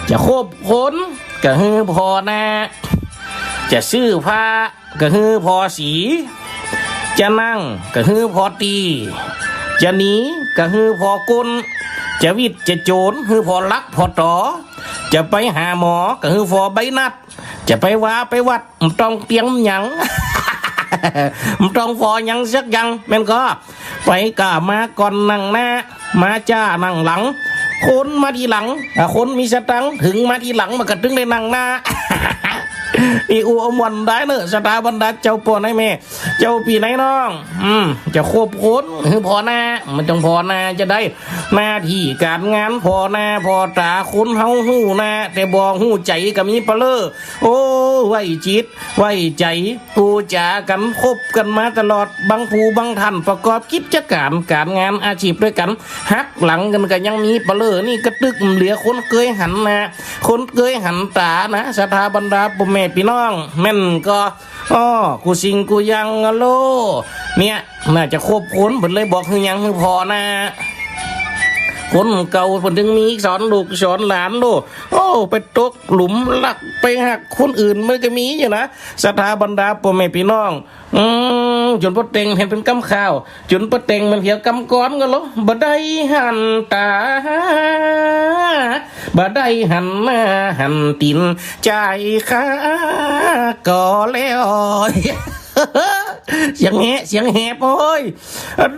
จะโคบขนก็ฮือพอนาจะซื้อผ้าก็ฮือพอสีจะนั่งก็ฮือพอตีจะหนีก็ฮือพอกุนจะวิทย์จะโจรฮือพอลักพอต่อจะไปหาหมอก็ฮือพอใบนัดจะไปว่าไปวัดมันต้องเตียงหยัง มันต้องพอหยังสักยังแม่นก็ไปกะมาก่อนนั่งหน้ามาจ้านั่งหลังคนมาทีหลังคนมีสตังถึงมาทีหลังมันก็ถึงได้นั่งหน้า นี่อูอมวันได้เนอะสตาบันดาเจ้าปอนให้แม่เจ้าปีไหนน้องจะควบคุมคือพอหน้ามันจงพอหน้าจะได้หน้าที่การงานพอหน้าพอตาคุณเฮาหู้หน้าแต่บอกหู้ใจก็มีเปลือโอ้ไว้จิตไว้ใจกูจากันคบกันมาตลอดบางผู้บางท่านประกอบกิจการการงานอาชีพด้วยกันฮักหลังกันก็ยังมีเปลือนี่กระตึกเหลือคนเคยหันหน้าคนเคยหันตานะสถาบันดาปุ่มแม่พี่น้องแม่นก็กูสิงกูยังโลเนี่ยน่าจะควบคุมผมเลยบอกคือยังคือพอนะคนเก่าผมถึงมีสอนลูกสอนหลานลูกไปตกหลุมหลักไปหักคนอื่นมันก็มีอยู่นะสถาบันดาปุ่มแม่พี่น้องจนพ่อเต็งเห็นเป็นกำข้าวจนพ่อเต็งมันเหี่ยวกำก้อนกันหรอบ่ได้หันตาบ่ได้หันหน้าหันตินใจข้าก็แล้วเสียงแหบโอ้ย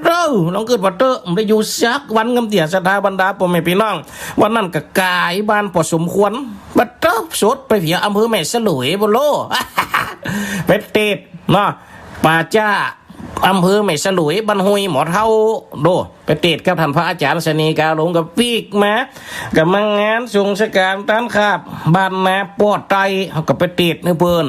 เราลองเกิดวัดเตอร์ได้อยู่สักวันกำเตี่ยสถาบันดาพ่อแม่พี่น้องวันนั้นก็กายบ้านพอสมควรบัดเตอร์สดไปเพียอำเภอแม่สลุยบ่โลไปเตดเนาะป่าจ้าอำเภอแม่สลุยบ้านห้วยหมอเท่าโดไปเตดกับท่านพระอาจารย์สนีกาลงกับปีกมากับมังงานทรงสการต้านขาบบ้านนาปอดไตเขากับไปเตดในเพิ่น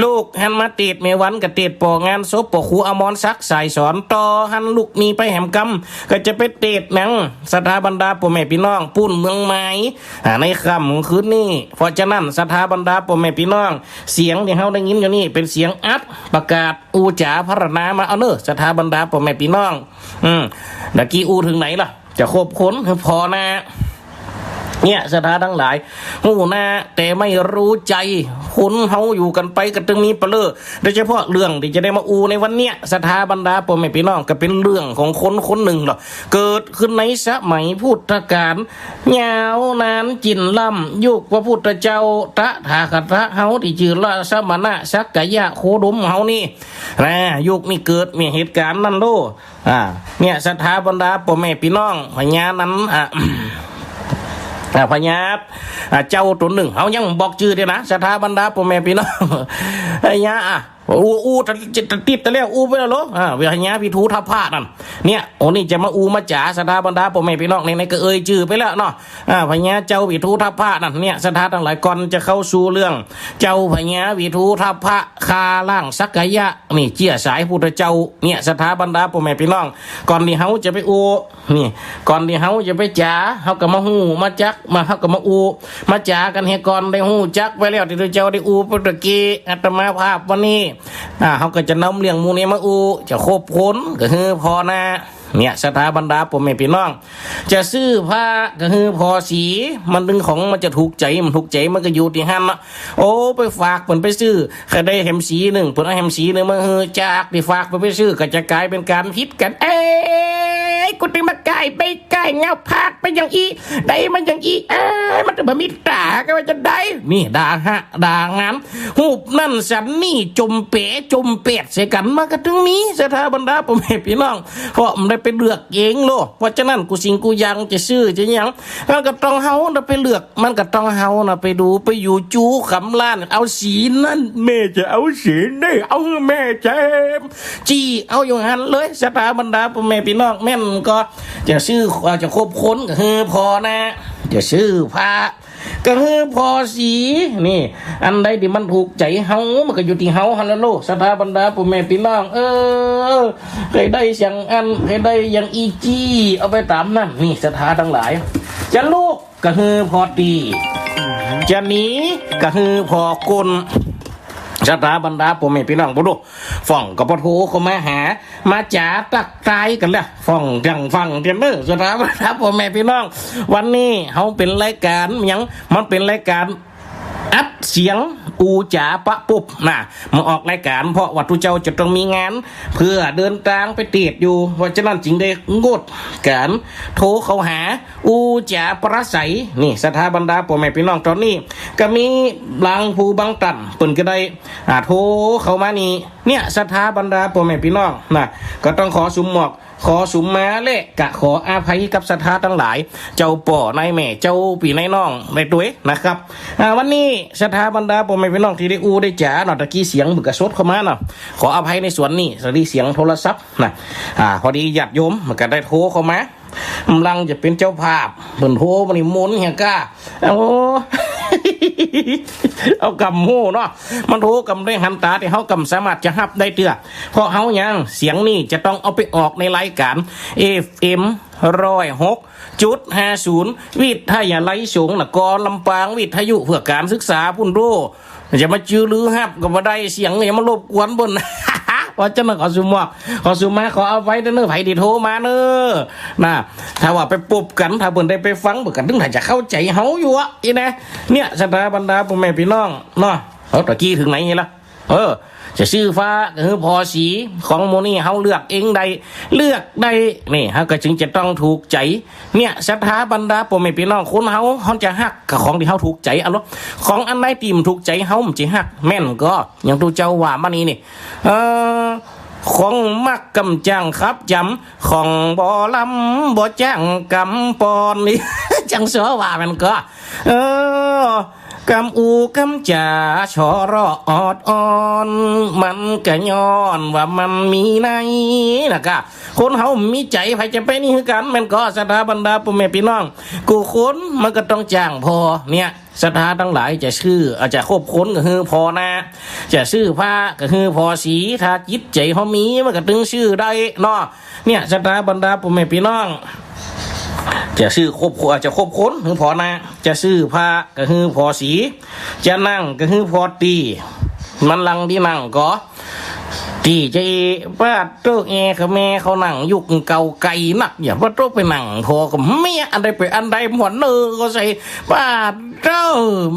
ลูกหันมาเตดเมวันกับเตดปองานศพปอครูอมรศักดิ์สายสอนต่อหันลูกมีไปแหมกำก็จะไปเตดหนังสถาบันดาพ่อแม่พี่น้องปุ่นเมืองไม้ในค่ำคืนนี้เพราะฉะนั้นสถาบันดาพ่อแม่พี่น้องเสียงที่เฮาได้ยินอยู่นี่เป็นเสียงอัดประกาศอูจ๋าพระนามาเอาเนอะสถาบันดาพ่อแม่พี่น้องดกี้อูถึงไหนล่ะจะครบค้นคือพอนะเนี่ยสถาทั้งหลายหูนะแต่ไม่รู้ใจคนเฮาอยู่กันไปก็ต้องมีเปลือโดยเฉพาะเรื่องที่จะได้มาอูในวันเนี้ยสถาบรรดาพ่อแม่พี่น้องก็เป็นเรื่องของคนคนหนึ่งหรอกเกิดขึ้นในสมัยพุทธกาลยาวนานจินล่ำยุคพระพุทธเจ้าตะถาคตเฮาที่ชื่อละสมณะสักกะยะโคดมเฮานี่นะยุคนี้เกิดมีเหตุการณ์นั่นโลเนี่ยสถาบรรดาพ่อแม่พี่น้องพญานั้นพญาเจ้าตัวหนึ่งเขายังบอกชื่อเดียนะสถาบันดาพ่อแม่พี่น้องพญาอูจะติดแต่แล้วอูไปแล้วเหรอพญาพิทูทัพพานั่นเนี่ยโอ้นี่จะมาอูมาจ๋าสถาบันดาพ่อแม่พี่น้องในก็เอ่ยชื่อไปแล้วเนาะพญาเจ้าพิทูทัพพานั่นเนี่ยสถาทั้งหลายก่อนจะเข้าสู่เรื่องเจ้าพญาพิทูทัพพาคาล่างสักกะยะนี่เจี้ยสายพุทธเจ้าเนี่ยสถาบันดาพ่อแม่พี่น้องก่อนที่เขาจะไปอูนี่ก่อนที่เขาจะไปจ๋าเขาก็มาหูมาจักมาเขาก็มาอูมาจ๋ากันเฮก่อนได้หูจักไปแล้วที่เจ้าได้อูปตะกี้อาตมาภาพวันนี้เขาก็จะนำเลี้ยงมูนี้มาอูจะครบค้นก็คือพอนะเนี่ยสถาบันดาผมไม่พี่น้องจะซื้อผ้าก็คือพอสีมันดึงของมันจะถูกใจมันถูกใจมันก็อยู่ที่ห้ามนะโอ้ไปฝากมันไปซื้อใครได้แฮมสีหนึ่งผลเอาแฮมสีหนึ่งมาจากที่ฝากไปซื้อก็จะกลายเป็นการพิษกันกูถึงมาไก่ไปไก่เงาพักไปอย่างอีได้มันอย่างอีมันจะมามีตาก็ว่าจะได้นี่ด่างานหูบนั่นสันนี่จมเป๋จมเป็ดเสียกันมาก็ถึงนี้สถาบันดาผมไม่พี่น้องเพราะมันได้ไปเลือกเองโลเพราะฉะนั้นกูสิงกูยังจะซื้อจะยังมันก็ต้องเฮานะไปเลือกมันก็ต้องเฮานะไปดูไปอยู่จูขำล้านเอาสีนั่นแม่จะเอาสีนี่เอาแม่เจ็บจี้เอาอย่างนั้นเลยสถาบันดาผมไม่พี่น้องแม่นก็จะซื้อจะครบค้นก็คือพอนะจะซื้อผ้าก็คือพอสีนี่อันใดที่มันถูกใจเฮามันก็อยู่ที่เฮาฮันโลสถาบันดาพ่อแม่พี่น้องเคยได้อย่างอันเคยได้อย่างอีจี้เอาไปตามนั่นนี่สถาทั้งหลายจะลูกก็คือพอตีจะหนีก็คือพอกล สถาบรรดาพ่อแม่พี่น้องบ่ดูฟ้องกับปะโทเขามาหามาจ๋าตักตายกันแล้วฟ้องจังฟังเทียนเด้อสถาบรรดาพ่อแม่พี่น้องวันนี้เฮาเป็นรายการหยังมันเป็นรายการอัดเสียงอูจ๋าปะปุ๊บนะมาออกรายการเพราะว่าทุเจ้าจะต้องมีงานเพื่อเดินทางไปเตียดอยู่เพราะฉะนั้นจึงได้งดการโทรเขาหาอูจ๋าประสัยนี่สถาบรรดาพ่อแม่พี่น้องตอนนี้ก็มีบางผู้บางตันเปิ่นก็ได้โทรเขามานี่เนี่ยสถาบรรดาพ่อแม่พี่น้องนะก็ต้องขอสุมหมอกขอสุมมาเละกะขออาภัยกับศรัทธาทั้งหลายเจ้าป่อนายแม่เจ้าปีนายน้องในตัวนะครับวันนี้ศรัทธาบรรดาพ่อแม่พี่น้องที่ได้อูได้จ๋าหน่อยตะกี้เสียงบึกกระซดเข้ามาเนาะขออภัยในส่วนนี้สวัสดีเสียงโทรศัพท์นะพอดีญาติโยมมันก็ได้โทรเข้ามากำลังจะเป็นเจ้าภาพเปิ่นโทรมันนี่มนเฮียก้าโอ้เอากำโม่เนาะมันโทรกำได้หันตาที่เฮากำสามารถจะฮับได้เตื้อเพราะเฮายังเสียงนี่จะต้องเอาไปออกในรายการ FM 106.50 วิทยาลัยสงฆ์นครลำปางวิทยุเพื่อการศึกษาพุ่นโรจะมาจื้อลือฮับก็บ่ได้เสียงอย่ามารบกวนบนว่าจะมาขอสุมอกขอสุมาขอเอาไว้เด้อไผที่โทรมาเด้อนะถ้าว่าไปปบกันถ้าเพิ่นได้ไปฟังเบิ่งกันถึงถ้าจะเข้าใจเฮาอยู่อ่ะอีนะเนี่ยสถาบรรดาพ่อแม่พี่น้องเนาะเอาตะกี้ถึงไหนนี่ล่ะจะชื่อฟ้าคือพอสีของโมนี่เฮาเลือกเองใดเลือกใดนี่เฮาก็จึงจะต้องถูกใจเนี่ยสถาบรรดาพ่อแม่พี่น้องคนเฮาจะฮักกับของที่เฮาถูกใจอันของอันใดที่มันถูกใจเฮามันสิฮักแม่นก็อย่างตูเจ้าว่ามานี่ของมักกำจังครับจำของบ่ลำบ่จ้างกำปอนนี่ จังเสือว่ามันก็กำอูกำจ่าชอรออดอ่อนมันกะย้อนว่ามันมีในนะคะคนเฮามีใจไผจะไปนี่คือกันมันก็สถาบรรดาพ่อแม่พี่น้องกูคนมันก็ต้องจ้างพอเนี่ยศรัทธาทั้งหลายจะชื่ออาจจะครบค้นก็คือพอนะจะชื่อพระก็คือพอสีถ้าจิตใจเขามีมันก็ตึงชื่อได้เนาะเนี่ยศรัทธาบรรดาพ่อแม่พี่น้องจะชื่อครบอาจจะครบค้นคือพอนะจะชื่อพระก็คือพอสีจะนั่งก็คือพอตีมันลังที่นั่งก็ตีใจป้าโต๊ะเขาแม่เขานั่งยุกเก่าไก่นักอย่าว่าโต๊ะไปนั่งพอกับเมียอันใดไปอันใดหมดเนื้อก็ใส่ป้าเจ้า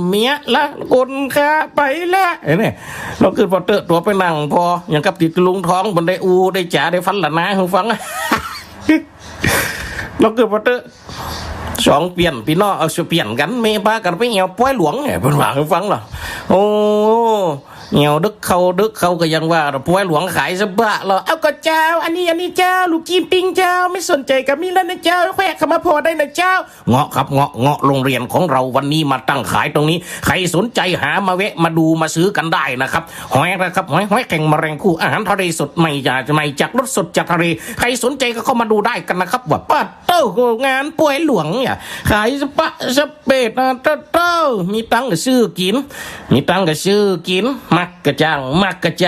เมียละคนข้าไปแล้วเนี่ยเราคือพอเตอะตัวไปนั่งพออย่างกับติดลุงท้องบนได้อูได้จ๋าได้ฟันหละนะคุณฟังเราคือพอเตอะสองเปลี่ยนพี่น้องเอาเปลี่ยนกันเมป้ากันไปเหี่ยวป้อยหลวงเนี่ยเป็นว่าคุณฟังเหรอโอ้เหี่ยวดึกเขาก็ยังว่าป่วยหลวงขายสบะเหรอเอาก็เจ้าอันนี้เจ้าลูกจีนปิ้งเจ้าไม่สนใจกับมีแล้วนะเจ้าแควกเข้ามาพอได้นะเจ้าเงาะครับเงาะโรงเรียนของเราวันนี้มาตั้งขายตรงนี้ใครสนใจหามาแวะมาดูมาซื้อกันได้นะครับหอยนะครับหอยแข่งมะแรงคู่อาหารทะเลสดใหม่จากรสสดจากทะเลใครสนใจก็เข้ามาดูได้กันนะครับว่าป้าเต้างานป่วยหลวงเนี่ยขายสปะสเปดเต้ามีตังค์ก็ซื้อกินมักกระจ่า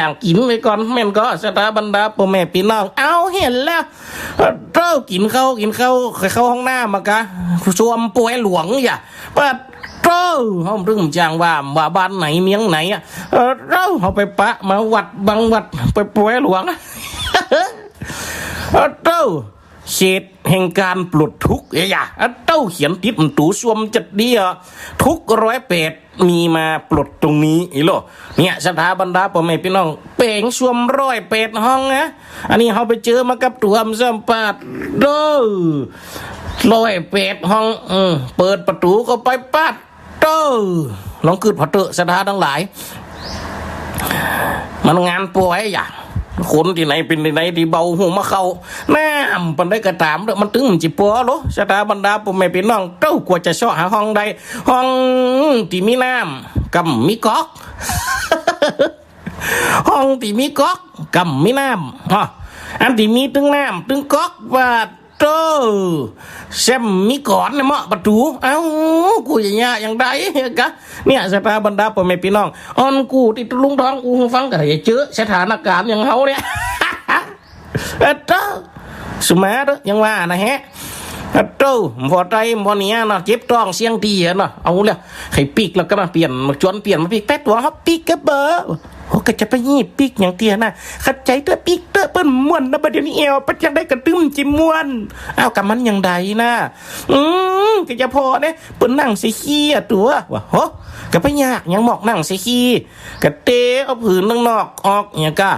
งกินไปก่อนแม่นก็สถาบรรดาพ่อแม่พี่น้องเอาเห็นแล้วเต้ากินเข้าห้องน้ำมากะชวมป่วยหลวงอย่าป้าเต้าเขาเรื่องจ้างว่าบ้านไหนเมียงไหนเขาไปปะมาวัดบางวัดไปป่วยหลวงเต้าเศษแห่งการปลดทุกข์เต้าเขียนติดตู่สวมจัดเดียทุก108มีมาปลดตรงนี้อีโลเนี่ยสถาบรรดาพ่อแม่พี่น้องเป่งสวม108ห้องนะอันนี้เขาไปเจอมากับตัวสัมปาด108ห้องเปิดประตูก็ไปปัดลองคืดพอเตอะสถาทั้งหลายมันงานป่วยคนที่ไหนเป็นที่ไหนที่เบาหูมาเข้าแม่ปันได้กระตามมันตึงมันจิปัวโลชะตาบรรดาพ่อแม่พี่น้องเต้ากว่าจะซ่อหาห้องใดห้องที่มีน้ำกับมีก๊อกห้องที่มีก๊อกกับมีน้ำอันที่มีตึงน้ำตึงก๊อกว่าเซมมีก่อนเนี่ยเหมาะประตูเอ้ากูอย่างใดกะเนี่ยสถาบรรดาพ่อแม่พี่น้องอ่อนกูติดลุงท้องกูฟังกันอย่าเจอสถานการณ์อย่างเฮาเนี่ยสมัยยังว่านะฮะพอใจพอเนี้ยเนาะเจ็บท้องเสียงตีเนาะเอาเลยให้ปีกแล้วก็มาเปลี่ยนมาจวนเปลี่ยนมาปีกแต่ตัวเขาปีกกระเบอโ โอ้ก็จะไปยีบปีกอย่างเตียนะขัดใจเตอปีกเตอเปิ้นม่วนนะบัดเดี๋ยวนี้เอวปัจจังได้กระตึ้มจิมม่วนเอากับมันอย่างใดนะก็จะพอเนี่ยเปิ้นนั่งสิขี้อ่ะตัวว่าโหก็ไปยากยังหมอกนั่งสิขี้กะเตะเอาผืนนอกออกอย่างก็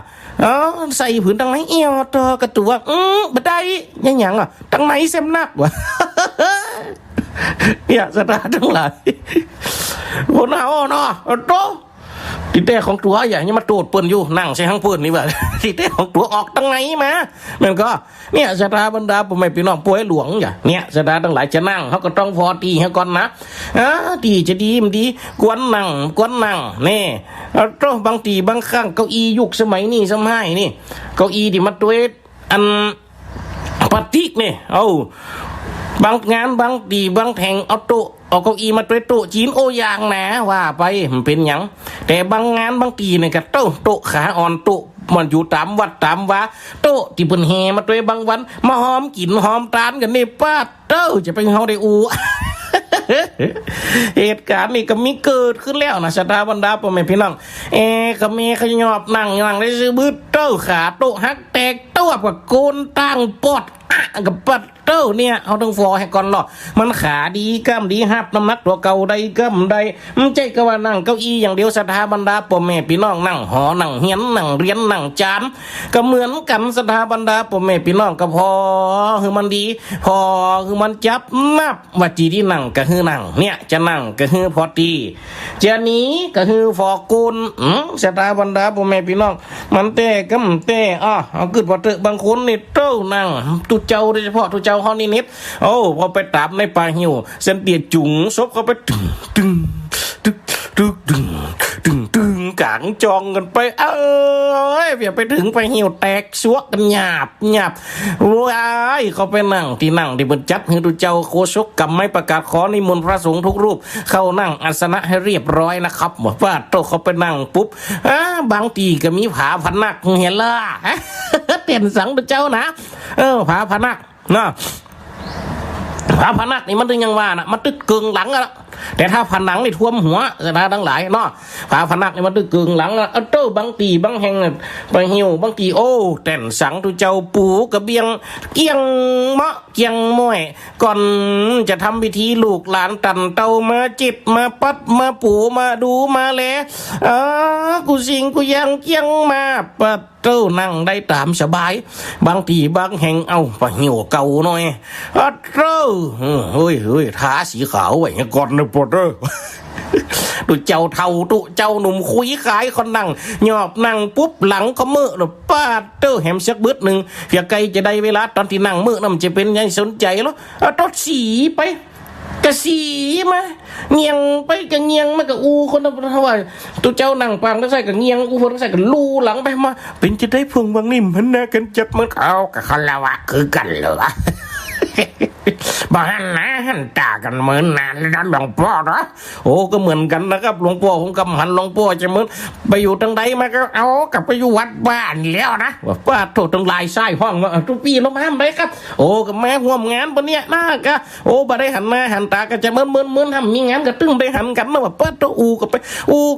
ใส่ผืนตั้งไหนเอวตัวกระตัวบัดได้ยังอ่ะตั้งไหนเซมนักวะเนี่ยสตาร์ทั้งหลายคนเอาเนาะโตที่แต่ของตัวอย่างนี้มาโตดเปิ้นอยู่นั่งใช้ทั้งเปิ้นนี่ว่าที่แต่ของตัวออกตั้งไหนมามันก็เนี่ยสตาร์บรรดาผมไม่พี่น้องป่วยหลวงอย่างเนี่ยสตาร์ทั้งหลายจะนั่งเขาก็ต้องพอตีให้ก่อนนะตีจะดีมันดีกวนนั่งแน่โตบางทีบางครั้งเก้าอี้ยุคสมัยนี้สมัยนี่เก้าอี้ที่มาตัวอันพลาสติกเนี่ยบางงานบางตีบางแห่งเอาโต๊ะเอาเก้าอี้มาตัวโต๊ะจีนโอยางนะว่าไปมันเป็นอย่างแต่บางงานบางตีเนี่ยก็โต๊ะขาอ่อนโต๊ะมันอยู่ตามวัดตามว่าโต๊ะที่เพิ่นแห่มาตัวบางวันมาหอมกินหอมตานกันนี่ป้าจะไปเฮาได้เหตุการณ์นี่ก็มีเกิดขึ้นแล้วนะสถาบรรดาพ่อแม่พี่น้องก็มีขยอบนั่งได้ซื้อบื้อขาโต๊ะหักแตกตัวกับโกนตั้งปอดกับปัดเนี่ยเอาต้องฟอให้ก่อนหรอมันขาดีกล้ามดีหับน้ำหนักตัวเก่าได้กล้ามได้ไม่ใช่ก็ว่านั่งเก้าอี้อย่างเดียวสถาบรรดาพ่อแม่พี่น้องนั่งหอนั่งเฮียนนั่งเรียนนั่งจานก็เหมือนกันสถาบรรดาพ่อแม่พี่น้องก็พอคือมันดีพอคือมันจับนับว่าจีที่นั่งก็คือนั่งเนี่ยจะนั่งก็คือพอดีจะนี้ก็คือฟอกุลสถาบรรดาพ่อแม่พี่น้องมันเตะก็มันเตะเอากึดว่าเตะบางคนนี่นั่งตุเจ้าโดยเฉพาะตุเจ้าเขานิดพอไปตามในป่าหิวเส้นเตียจุ๋งซบเขาไปตึงกางจองกันไปเพียไปถึงไปหิวแตกสวกกันหยาบว้ายเขาไปนั่งที่บนจัดให้ตุเจ้าโคชกกับไม่ประกาศขอนิมนต์พระสงฆ์ทุกรูปเข้านั่งอาสนะให้เรียบร้อยนะครับหมดว่าโตเขาไปนั่งปุ๊บบางทีก็มีผาพนักเห็นล่ะเต้นสังตุเจ้านะผาพนักนะผาพนักนี่มันตึงยังว่านะมันตึกเกึ่งหลังอะแต่ถ้าผนังนี่ท่วมหัวสถานทั้งหลายเนาะผาพนักนี่มันตึกเกึ่งหลังอะบางตีบางแห่งไปหิวบางตีเต้นสังตุเจ้าปูกระเบียงเกียงเมาะเกียงม้วยก่อนจะทำพิธีลูกหลานตันเตามาจิบมาปัดมาปูมาดูมาแลกูสิงกูยังเกียงมาปัดนั่งได้ตามสบายบางทีบางแห่งไปหิวเก่าหน่อยเฮ้ยทาสีขาวไว้ก่อนนะปอดตุเจ้าเท่าตุเจ้าหนุ่มคุยขายคนนั่งหยอบนั่งปุ๊บหลังเขาเมื่อป้าแหมสักบึดหนึ่งเพียงไกลจะได้เวลาตอนที่นั่งเมื่อนั่นจะเป็นยังสนใจแล้วต้นสีไปกะสีมาเงียงไปกะเงียงมากะคนนั้นเท่าไหร่ตัวเจ้านั่งปังแล้วใส่กะเงียงคนนั้นใส่กะลูหลังไปมาเป็นจะได้พวงบางนิ่มพันนากันจับมันเอากะคารวะคือกันเหรอบ้านนะหันตากันเหมือนนานแล้วหลวงพ่อนะก็เหมือนกันนะครับหลวงพ่อผมกำหันหลวงพ่อจะเหมือนไปอยู่ทางใดมาก็กลับไปอยู่วัดบ้านแล้วนะว่าโทษทางลายไส้ห้องว่าทุกปีเราห้ามไปครับก็แม่ห่วมงานปะเนี่ยนะก็บ่ได้หันหน้าหันตาก็จะเหมือนทำมีงานก็ตึ้งได้หันกันนะว่าปัดโตก็ไป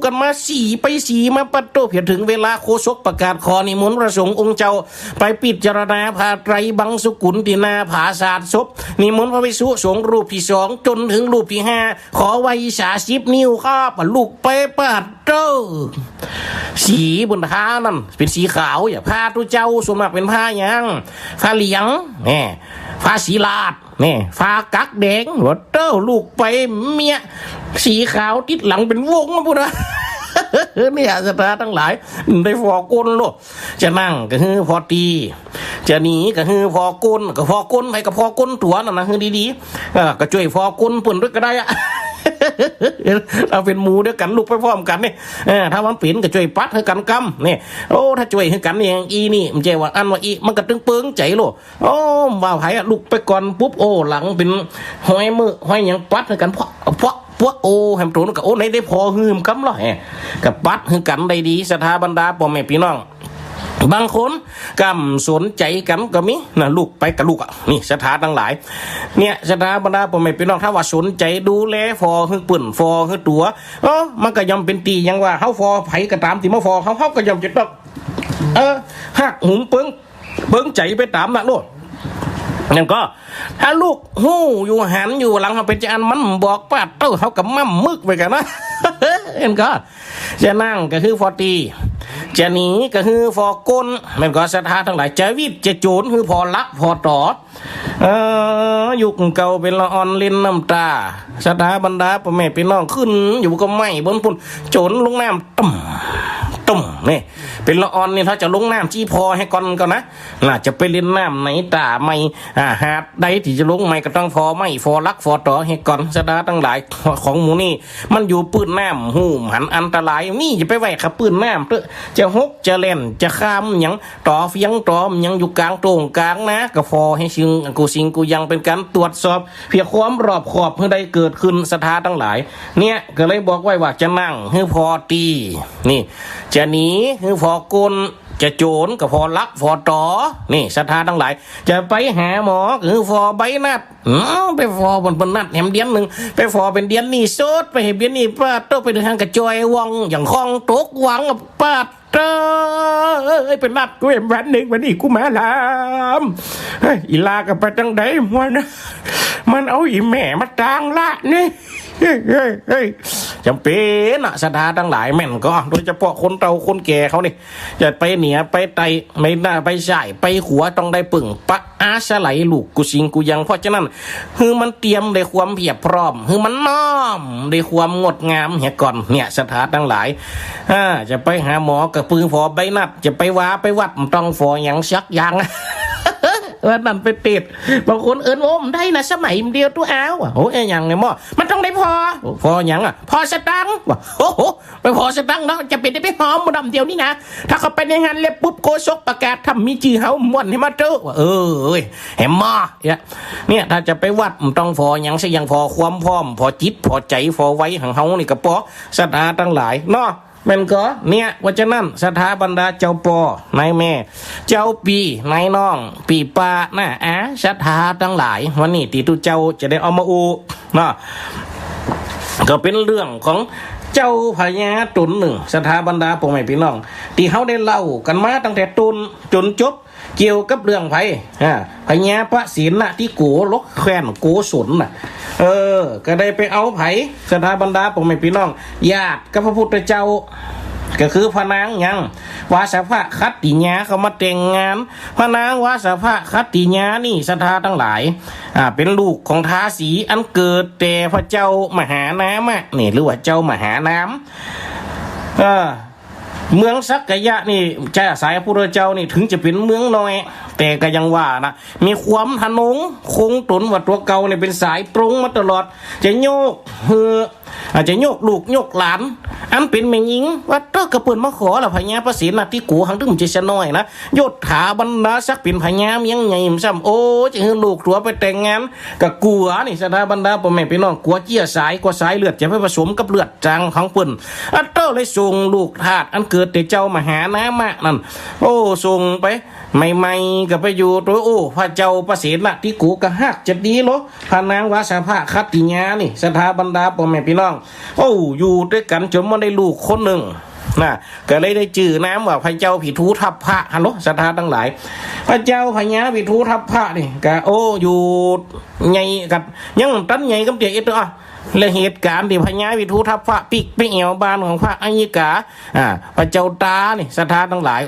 กันมาสีมาปัดโตเพียงถึงเวลาโคศกประกาศขอนิมนต์พระสงฆ์องค์เจ้าไปปิจารณาพาไตรบังสุกุลตินาผาศาสตร์ศพนิมนต์พระภิกษุสงฆ์รูปที่2จนถึงรูปที่5ขอไว้30 นิ้วครับลูกไปปัดโตสีบนผ้านั่นเป็นสีขาวอย่าผ้าตุเจ้าส่วนมากเป็นผ้ายังผ้าเหลียงผ้าสีลาดผ้ากักแดงหัวเต้าลูกไปเมียสีขาวติดหลังเป็นวงมาพูดนะเนี่ยสตาทั้งหลายได้ฟอก้นโลจะนั่งก็คือพอตีจะหนีก็คือพอก้นก็พอก้นไปกับพอก้นตัวนั่นนะคือดีๆก็ช่วยฟอก้นปุ่นด้วยก็ได้อะเราเป็นหมูด้วยกันลูกไปพร้อมกันนี่ถ้ามันเปลี่ยนก็ช่วยปัดให้กันกำนี่ถ้าช่วยให้กันอย่างนี่มันใจว่าอันว่ามันก็ตึงเปิงใจโลว่าไผ่ลูกไปก่อนปุ๊บหลังเป็นห้อยมือห้อยอย่างปัดให้กันเพราะแฮมโตนกับในได้พอหืมกำหรอกับปัดให้กันได้ดีสถาบรรดาพ่อแม่พี่น้อง บางคนกำสนใจกันก็มีนะลูกไปกับลูกอ่ะนี่สถาทั้งหลายเนี่ยสถาบรรดาพ่อแม่พี่น้องถ้าว่าสนใจดูแลฟอคือปื่นฟอคือตัวมันก็ยอมเป็นตีอย่างว่าเฮาฟอไผก็ตามที่มาฟอเขาก็ยอมจะต้องหักหุมเปิ้งใจไปตามนะลูกนั่นก็ถ้าลูกหู้อยู่หันอยู่หลังเขาเป็นจานมันบอกป้าเต้าเขากับมั่มมึกไปกันนะเห็นก็จะนั่งก็คือฟอตีจะหนีก็คือฟอก้นมันก็สถานทั้งหลายจะวิบจะโจรคือพอลักพอต่อยุคเก่าเป็นละอ่อนเล่นน้ำตาสถาบรรดาพ่อแม่พี่น้องขึ้นอยู่ก็ไม่บนพุ่นโจรลงน้ำตุ่มนี่เป็นละอ่อนนี่ถ้าจะลงน้ำจี้พอให้ก่อนนะน่าจะไปเล่นน้ำไหนตาไม่หาดใดที่จะลงไม่ก็ต้องฟอไม่ฟอลักฟอต่อให้ก่อนสถาทั้งหลายของหมูนี่มันอยู่ปืนน้ำหูหันอันตรายนี่จะไปไหวขับปืนน้ำเตอะจะฮกจะเล่นจะข้ามยังต่อเฟียงต่อยังอยู่กลางโต่งกลางนะก็ฟอให้ชิงกูยังเป็นการตรวจสอบเพียงความรอบขอบเพื่อได้เกิดขึ้นสถาทั้งหลายเนี่ยก็เลยบอกไว้ว่าจะนั่งให้พอตีนี่จะหนีคือพอกลจะโจรกับพอลักพอต่อนี่ศรัทธาทั้งหลายจะไปหาหมอคือพอใบนัดไปฟอบนนัดแหมเดียนหนึ่งไปฟอเป็นเดียนนี่โซดไปเห็นเดียนนี่ป้าโตไปทางกระจอยวังอย่างคลองตกวังป้าเต้เป็นนัดกูเห็นวันหนึ่งวันนี้กูมาลามอีลากับไปจังไดมันเอาอีแม่มาตางละนี่จำเป็นศรัทธาทั้งหลายแม่นก็โดยเฉพาะคนเฒ่าคนแก่เขานี่จะไปเหนียไปไตไม่น่าไปใส่ไปขัวต้องได้ปึ่งปะอาสไหลลูกกูสิงกูยังเพราะฉะนั้นคือมันเตรียมในความเพียบพร้อมคือมันน้อมในความงดงามเหี้ยก่อนเนี่ยศรัทธาทั้งหลายจะไปหาหมอกับปืนฟอใบนัดจะไปว้าไปวัดต้องฟออย่างชักยังนั่นไปติดบางคนโอ้มได้นะสมัยเดียวตัวเอาโอ้ยอย่างไงมั่มันต้องได้พออย่างพอสตังค์ว่ะโอ้โหไปพอสตังค์เนาะจะเป็นได้ไปหอมดำเดียวนี่นะถ้าเขาไปในงานเล็บปุ๊บโกศกประกาศทำมีจื่อเฮาม่วนให้มาเจอว่าเห็นมาเนี่ยถ้าจะไปวัดต้องพออย่างเสียงพอความพร้อมพอจิตพอใจพอไว้ของเฮานี่ก็พอศรัทธาทั้งหลายเนาะมันก็เนี่ยว่าจะนั่นสถาบรรดาเจ้าปอนายแม่เจ้าปีนายน้องปีปาหน้าสถาทั้งหลายวันนี้ตีตุเจ้าจะได้เอามาอูเนาะก็เป็นเรื่องของเจ้าพญาตุนหนึ่งสถาบรรดาพ่อแม่พี่น้องที่เขาได้เล่ากันมาตั้งแต่ตุนจนจบเกี่ยวกับเรื่องไผ่พญาพระศิลป์ที่โกลกแขวนโกศลก็ได้ไปเอาไผ่สถาบรรดาพ่อแม่พี่น้องญาติกับพระพุทธเจ้าก็คือพระนางยังวาสภะคัตติญาเขามาแต่งงานพระนางวาสภะคัตติญานี่ศรัทธาทั้งหลายเป็นลูกของทาสีอันเกิดแต่พระเจ้ามหาน้ำนี่หรือว่าเจ้ามหาน้ำเมืองสักกะยะนี่ใช่สายพระพุทธเจ้านี่ถึงจะเป็นเมืองน้อยแต่ก็ยังว่านะมีความทะนงคงตนว่าตัวเก่าเนี่ยเป็นสายปรุงมาตลอดจะโยกอาจจะโยกลูกโยกหลานอันเป็นแม่หญิงว่าเต้ากระเปิ่นมาขอละพญาประสิทธิ์ที่กูหังตึงจะน้อยนะยศถาบรรดาสักเป็นพญาเมียงใหญ่ซ้ำโอ้จะให้ลูกตัวไปแต่งงานกับกัวนี่สถาบรรดาพ่อแม่พี่น้องกัวเจี้ยสายกัวสายเลือดจะไปผสมกับเลือดจางของเปิ่นอันเต้าเลยส่งลูกทาสอันเกิดแต่เจ้ามหาน้ำนั่นโอ้ส่งไปไม่ก็ไปอยู่ตัวพระเจ้าประสิทธิ์ที่กูกระหักจะดีหรอพระนางวาสภะคัตติญานี่สถาบรรดาพ่อแม่พี่น้องอยู่ด้วยกันจนมาได้ลูกคนหนึ่งก็เลยได้จื่อน้ำว่าพระเจ้าผีทูทับพระฮัลโหลศรัทธาทั้งหลายพระเจ้าพญาผีทูทับพระนี่ก็อยู่ไงกับยังตั้นไงกับเดี๋ยวตัวและเหตุการณ์ที่พญาวิทูทัพพระปิกไปเอวบานของพระอัญญิกาพระเจ้าตานี่ศรัทธาทั้งหลาย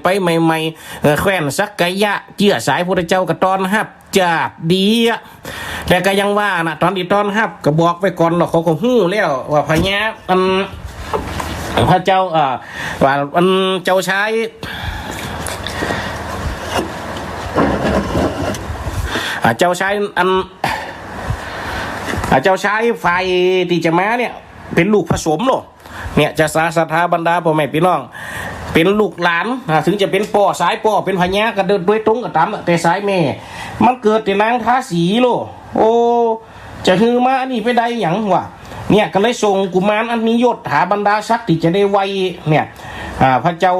ไปใหม่ๆแขวนสักกะยะเจื่อสายพระเจ้ากระตอนฮับจากดีแต่ก็ยังว่านะตอนที่ตอนฮับก็บอกไปก่อนหรอกเขาก็หู้แล้วว่าพญาพระเจ้าว่าเจ้าชายเจ้าชายเจ้าชายไฟที่จะมาเนี่ยเป็นลูกผสมหรอเนี่ยจะศรัทธาบรรดาพ่อแม่พี่น้องเป็นลูกหลานถึงจะเป็นป่อสายป่อเป็นพญากันด้วยตรงกับตามแต่สายแม่มันเกิดแต่นางทาสีโลจะถือมาอันนี้ไปได้อย่างวะเนี่ยก็เลยส่งกุมารอันมียศหาบรรดาศักดิ์ที่จะได้ไวเนี่ยพระเจ้า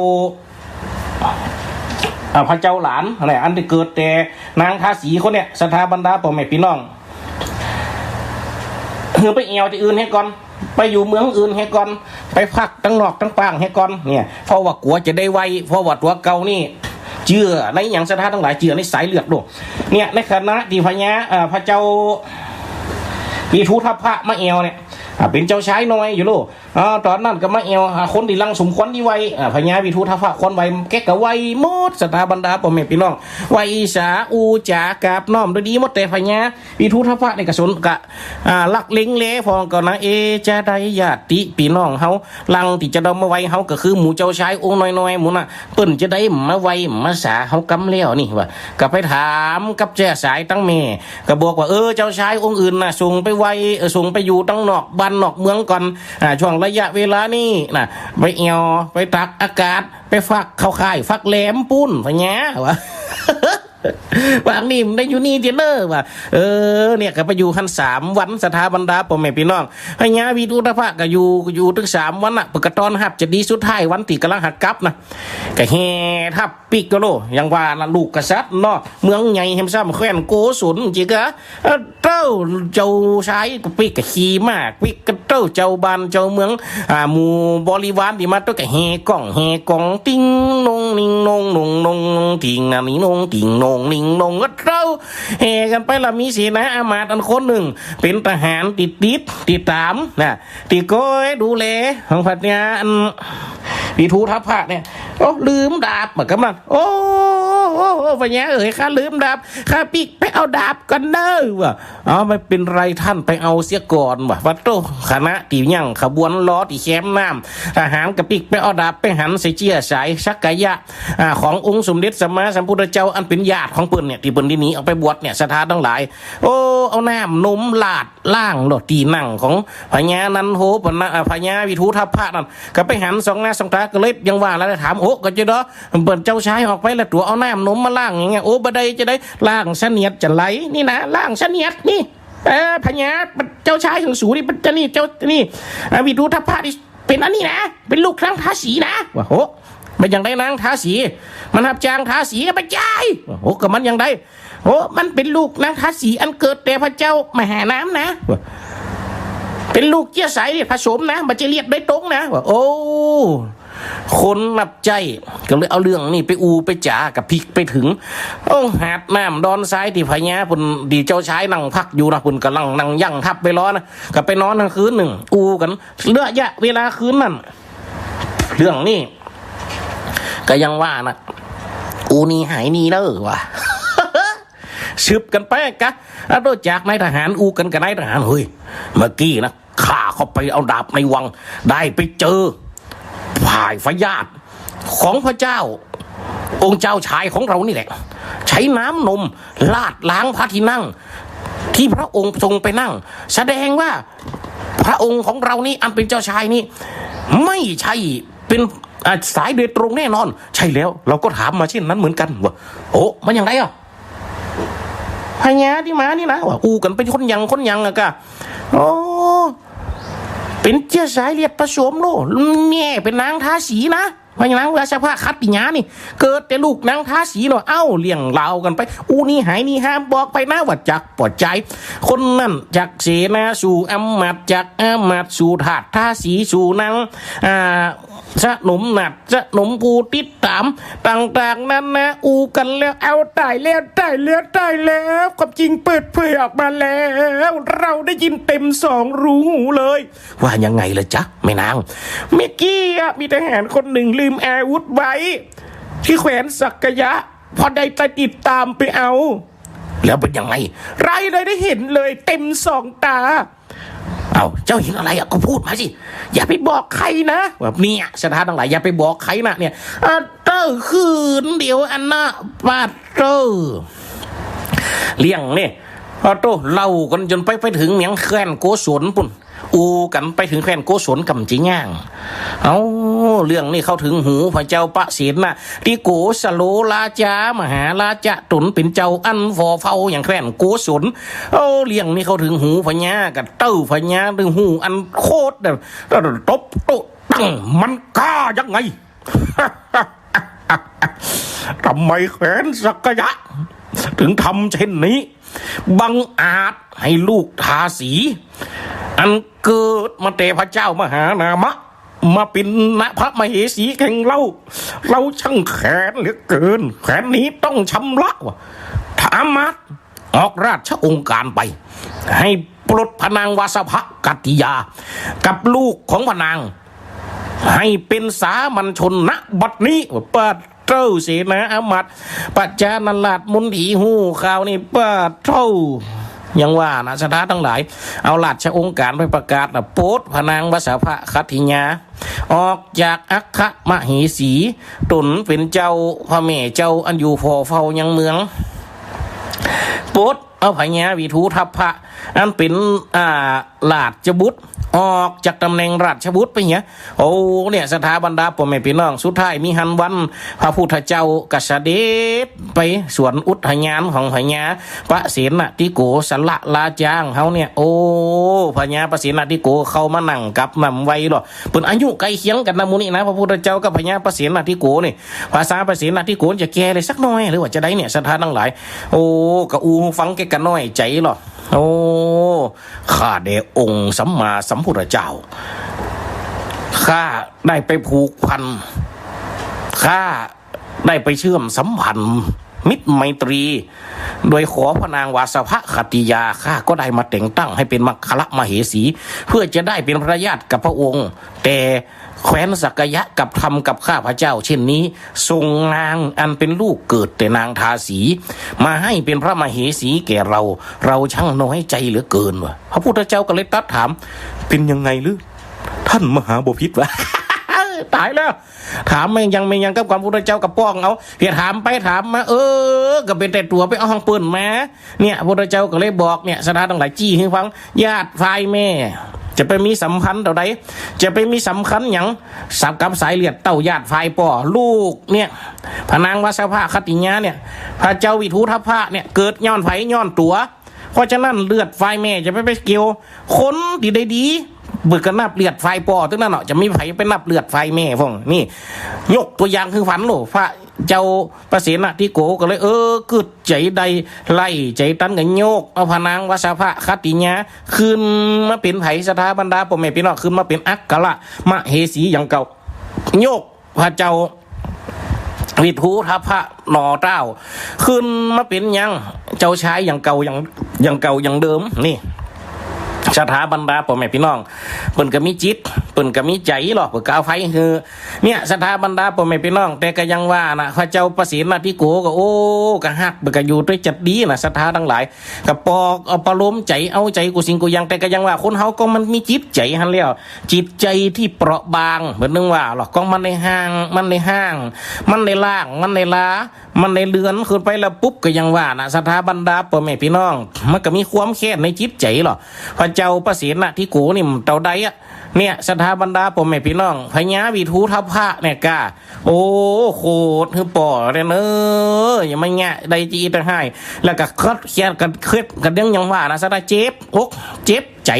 พระเจ้าหลานอะไรอันที่เกิดแต่นางทาสีคนเนี่ยสถาบรรดาพ่อแม่พี่น้องไปเอวที่อื่นให้ก่อนไปอยู่เมืองอื่นให้ก่อนไปพักตั้งนอกตั้งปางให้ก่อนเนี่ยเพราะว่ากลัวจะได้ไวเพราะว่าตัวเก่านี่เชื่อในอย่างสถานทั้งหลายเชื่อในสายเลือดด้วยเนี่ยในคณะที่พญาพระเจ้าปีทุทัพพระมะเอวเนี่ยเป็นเจ้าชายน้อยอยู่โลตอนนั้นก็มาเอวคนที่ลังสมควรที่ไวพญาวิทูทัพพระคนไวแกก็ไวหมดสถาบรรดาพ่อแม่พี่น้องไวสาอูจากาบน้อมโดยดีหมดแต่พญาวิทูทัพพระในกระสุนกะลักเล็งเล่พองก่อนนะจะได้ญาติพี่น้องเฮาลังที่จะดอมมาไวเฮาก็คือหมู่เจ้าชายองค์น้อยๆหมู่น่ะเปิ้นจะได้มาไวมาสาเฮากำแล้วนี่ว่าก็ไปถามกับแจ้สายตั้งแม่ก็บอกว่าเจ้าชายองค์อื่นน่ะส่งไปไวส่งไปอยู่ตั้งนอกบ้านนอกเมืองก่อนช่วงระยะเวลานี้นะไปเอวไปตักอากาศไปฟักเข้าค่ายฟักแหลมปุ้นพะแง่วะ วางนี่ได้อยู่นี่เจเนอร์ว่ะเนี่ยก็ไปอยู่คัน3 วันสถาบรรดาพ่อแม่พี่น้องพญาวิทูตภะก็อยู่ถึง3 วันน่ะปกตอนหับจะดีสุดท้ายวันที่กำลังหักกลับนะก็แห่ทับปิกก็โลยังว่าลูกกษัตริย์เนาะเมืองใหญ่แห่งซ้ำแคว้นโกศลจิกะเจ้าชายปิกก็ขี่มากปิกก็เจ้าบ้านเจ้าเมืองหมู่บริวารที่มาตัวก็แห่กล่องติ้งนงนิ่งนงนงนงทิ้งน่ะนี่นงทิ้งนงนิ่งนงก็แห่กันไปละมีเสนาอามาตย์อันคนหนึ่งเป็นทหารติดตามนะติดก้อยดูแลของพญาวิทูทัพพระเนี่ยลืมดาบเหมือนกันมันพญาข้าลืมดาบข้าปีกไปเอาดาบกันเด้อว่ะไม่เป็นไรท่านไปเอาเสียก่อนว่ะวัดโตคณะตียั่งขบวนล้อที่แคมน้ำทหารกับปีกไปเอาดาบไปหันใส่เจี้ยสายชักกะยะขององค์สมเด็จสัมมาสัมพุทธเจ้าอันเป็นญาติของเปิ้นเนี่ยที่เปิ้นที่นี้เอาไปบวชเนี่ยสถานทั้งหลายเอาน้ำนมลาดล่างหลอดตีนั่งของพญานันโหปนะพญาวิทูทัพพระนั่นก็ไปหัน2 หน้า 2 ตาก็เลยยังว่าแล้วถามก็จะดอเปิ้นเจ้าชายออกไปแล้วตัวเอาน้ำนมมาล่างอย่างเงี้ยบ่ได้จะได้ล่างเสนียดจะไหลนี่นะล่างเสนียดนี่พญาเจ้าชายของสูนี่จะนี่เจ้านี่วิทูทัพพระนี่เป็นอันนี้นะเป็นลูกนางทาสีนะว่ามันยังได้นางทาสีมันหับจางทาสีก็ไปจ่ายก็มันยังได้มันเป็นลูกนางทาสีอันเกิดแต่พระเจ้ามหาน้ำนะเป็นลูกเจี้ยสายผสมนะมันจะเรียกได้ตรงนะว่าคนนับใจก็เลยเอาเรื่องนี่ไปไปจ่ากับพิกไปถึงหาดน้ำดอนซ้ายที่พญาพุ่นดีเจ้าชายนั่งพักอยู่นะพุ่นกำลังนั่งยั่งทับไปร้อนนะก็ไปนอนทั้งคืนหนึ่งกันเลือดยะเวลาคืนนั่นเรื่องนี่ก็ยังว่านะนี่หายนี่เด้อว่ะ สืบกันไปกะโดยจากนายทหารกันกับนายทหารเฮ้ยเมื่อกี้นะข้าเข้าไปเอาดาบในวังได้ไปเจอฝ่ายพญาติของพระเจ้าองค์เจ้าชายของเรานี่แหละใช้น้ำนมลาดล้างพระที่นั่งที่พระองค์ทรงไปนั่งแสดงว่าพระองค์ของเรานี่อันเป็นเจ้าชายนี่ไม่ใช่เป็นสายโดยตรงแน่นอนใช่แล้วเราก็ถามมาเช่นนั้นเหมือนกันว่ามันอย่างไรพญาที่มานี่นะว่ากันเป็นคนยังอะกะเป็นเจ้าสายเลียดผสมโลแม่เป็นนางทาสีนะพญานางราชพระคัดติญานี่เกิดแต่ลูกนางทาสีเนาะเลี้ยงเล่ากันไปนี่หายนี่ห้ามบอกไปนะว่าจักปอดใจคนนั่นจากเสนาสู่อำมาตย์จากอำมาตย์สู่ทาสทาสีสู่นางสนมหนัดสนมกูติดตามต่างๆนั้นนะกันแล้วตายแล้วความจริงเปิดเผยออกมาแล้วเราได้ยินเต็ม2 รูหูเลยว่ายังไงล่ะจ๊ะแม่นางเมื่อกี้มีทหารคนหนึ่งลืมอาวุธไว้ที่แขวนสักยะพอได้ติดตามไปเอาแล้วเป็นยังไงไรเลยได้เห็นเลยเต็ม2 ตาเจ้าเห็นอะไรก็พูดมาสิอย่าไปบอกใครนะแบบนี้สถานทั้งหลายอย่าไปบอกใครนะเนี่ยคืนเดียวอันน่ะปาเลี้ยงเนี่ยเล่ากันจนไปถึงเมียงแคว้นโกศลปุ่นกันไปถึงแคว้นโกศลกำจิย่างเรื่องนี้เข้าถึงหูพระเจ้าปะเสนนะที่โกสโลราชามหาราชตุนเป็นเจ้าอันฟอเฝ้าอย่างแคว้นโกศลเรื่องนี้เข้าถึงหูพญากับพญาถึงหูอันโคตรตบตั้งมันกล้ายังไง ทำไมแขวนสักยะถึงทำเช่นนี้บังอาจให้ลูกทาสีอันเกิดมาแต่พระเจ้ามหานามะมาเป็นพระมเหสีแข่งเราช่างแขนเหลือเกินแขนนี้ต้องชำระวะถามัดออกราชองค์การไปให้ปลดพนางวาสภกัตติยากับลูกของพนางให้เป็นสามัญชนณบัดนี้ปัดเจ้าเสนาอามัดปัจจานันลาดมุนถีหูข่าวนี่ปัดเจ้ายังว่านะสถาทั้งหลายเอาราชองค์การไปประกาศโปดพนางวสภคัตติยาออกจากอัคคมเหสีตนเป็นเจ้าพระแม่เจ้าอันอยู่พอเฝ้ายังเมืองโปดเอาพญาวิทูทัพพระอันเป็นราชบุตรออกจากตำแหน่งราชบุตรไปเนี่ยโอ้เนี่ยสถาบรรดาพ่อแม่พี่น้องสุดท้ายมีหันวันพระพุทธเจ้ากษัตริย์ไปสวนอุทยานของพญาพระเสนาธิโกสละลาจางเขาเนี่ยโอ้พญาพระเสนาธิโกเข้ามานั่งกับนำไว้หรอเป็นอายุใกล้เคียงกันนะมูนี่นะพระพุทธเจ้ากับพญาพระเสนาธิโกนี่ภาษาพระเสนาธิโกจะแก่เลยสักหน่อยหรือว่าจะได้เนี่ยสถาทั้งหลายโอ้กะอูฟังแกกันน้อยใจหรอโอ้ข้าเดองค์สัมมาสัมพุทธเจ้าข้าได้ไปผูกพันข้าได้ไปเชื่อมสัมพันธ์มิตรไมตรีโดยขอพระนางวาสภคัตติยาข้าก็ได้มาแต่งตั้งให้เป็นมัคคะมเหสีเพื่อจะได้เป็นพระญาติกับพระองค์แต่แคว้นสักยะกับทำกับข้าพระเจ้าเช่นนี้ส่งนางอันเป็นลูกเกิดแต่นางทาสีมาให้เป็นพระมเหสีแก่เราช่างน้อยใจเหลือเกินวะพระพุทธเจ้าก็เลยตรัสถามเป็นยังไงหรือท่านมหาบพิตรวะ ตายแล้วถามไม่ยังกับความพุทธเจ้ากับป้องเอาเพียถามไปถามมาก็เป็นแต่ตัวไปเอาห้องปืนมาเนี่ยพุทธเจ้าก็เลยบอกเนี่ยสถานทั้งหลายจี้ให้ฟังญาติฝ่ายแม่จะไปมีสัมพันธ์ต่อใดจะไปมีสำคัญอย่างสับกับสายเลือดเต้าญาติฝ่ายป่อลูกเนี่ยพนางวาสภคัตติยาเนี่ยพระเจ้าวิทูทัพพระเนี่ยเกิดย้อนไผย้อนตัวเพราะฉะนั้นเลือดฝ่ายแม่จะไปเกี่ยวคนดีได้ดีเบิกกันนับเลือดไฟปอตึงนั่นเนาะจะมีไผไปนับเลือดไฟแม่ฟงนี่ยกตัวอย่างคือฝันโหพระเจ้าพระเสนาธิโกก็เลยกึดใจใดไล่ใจตันกันโยกเอาพนางวสภคัตติยาขึ้นมาเป็นไผสถาบรรดาพ่อแม่พี่น้องขึ้นมาเป็นอัคคละมเหสีอย่างเก่าโยกพระเจ้าวิทูทัพพระหนอเต้าขึ้นมาเป็นยังเจ้าชายอย่างเก่าอย่างเดิมนี่สถาบรรดาพ่อแม่พี่น้องเปิ่นก็มีจิตเปิ่นก็มีใจหรอกเปิ่นก็เอาไฟคือเนี่ยสถาบรรดาพ่อแม่พี่น้องแต่ก็ยังว่านะพระเจ้าพระเสนาธิโกก็ก็ฮักเปิ่นก็อยู่ด้วยจัดดีนะสถาทั้งหลายก็ปอกเอาปลมใจเอาใจกูสิ่งกูยังแต่ก็ยังว่าคนเฮาก็มันมีจิตใจหั่นแล้วจิตใจที่เปราะบางเหมือนนึงว่าหรอกก็มันในห้างมันในล่างมันในลามันในเลือนขึ้นไปแล้วปุ๊บก็ยังว่านะสถาบรรดาพ่อแม่พี่น้องมันก็มีความแค้นในจิตใจหรอพระเจ้าพระเสนาธิโกนี่เต่าใดอะเนี่ยสถาบรรดาพ่อแม่พี่น้องพญาวิทูทัพพระเนี่ยกาโอ้โคตรคือป่อเลยเนอะอย่ามาแง่ใดจีตะให้แล้วก็คัดเคียนกันเคล็ดกันยังว่านะสถาเจ็บอกเจ็บใจ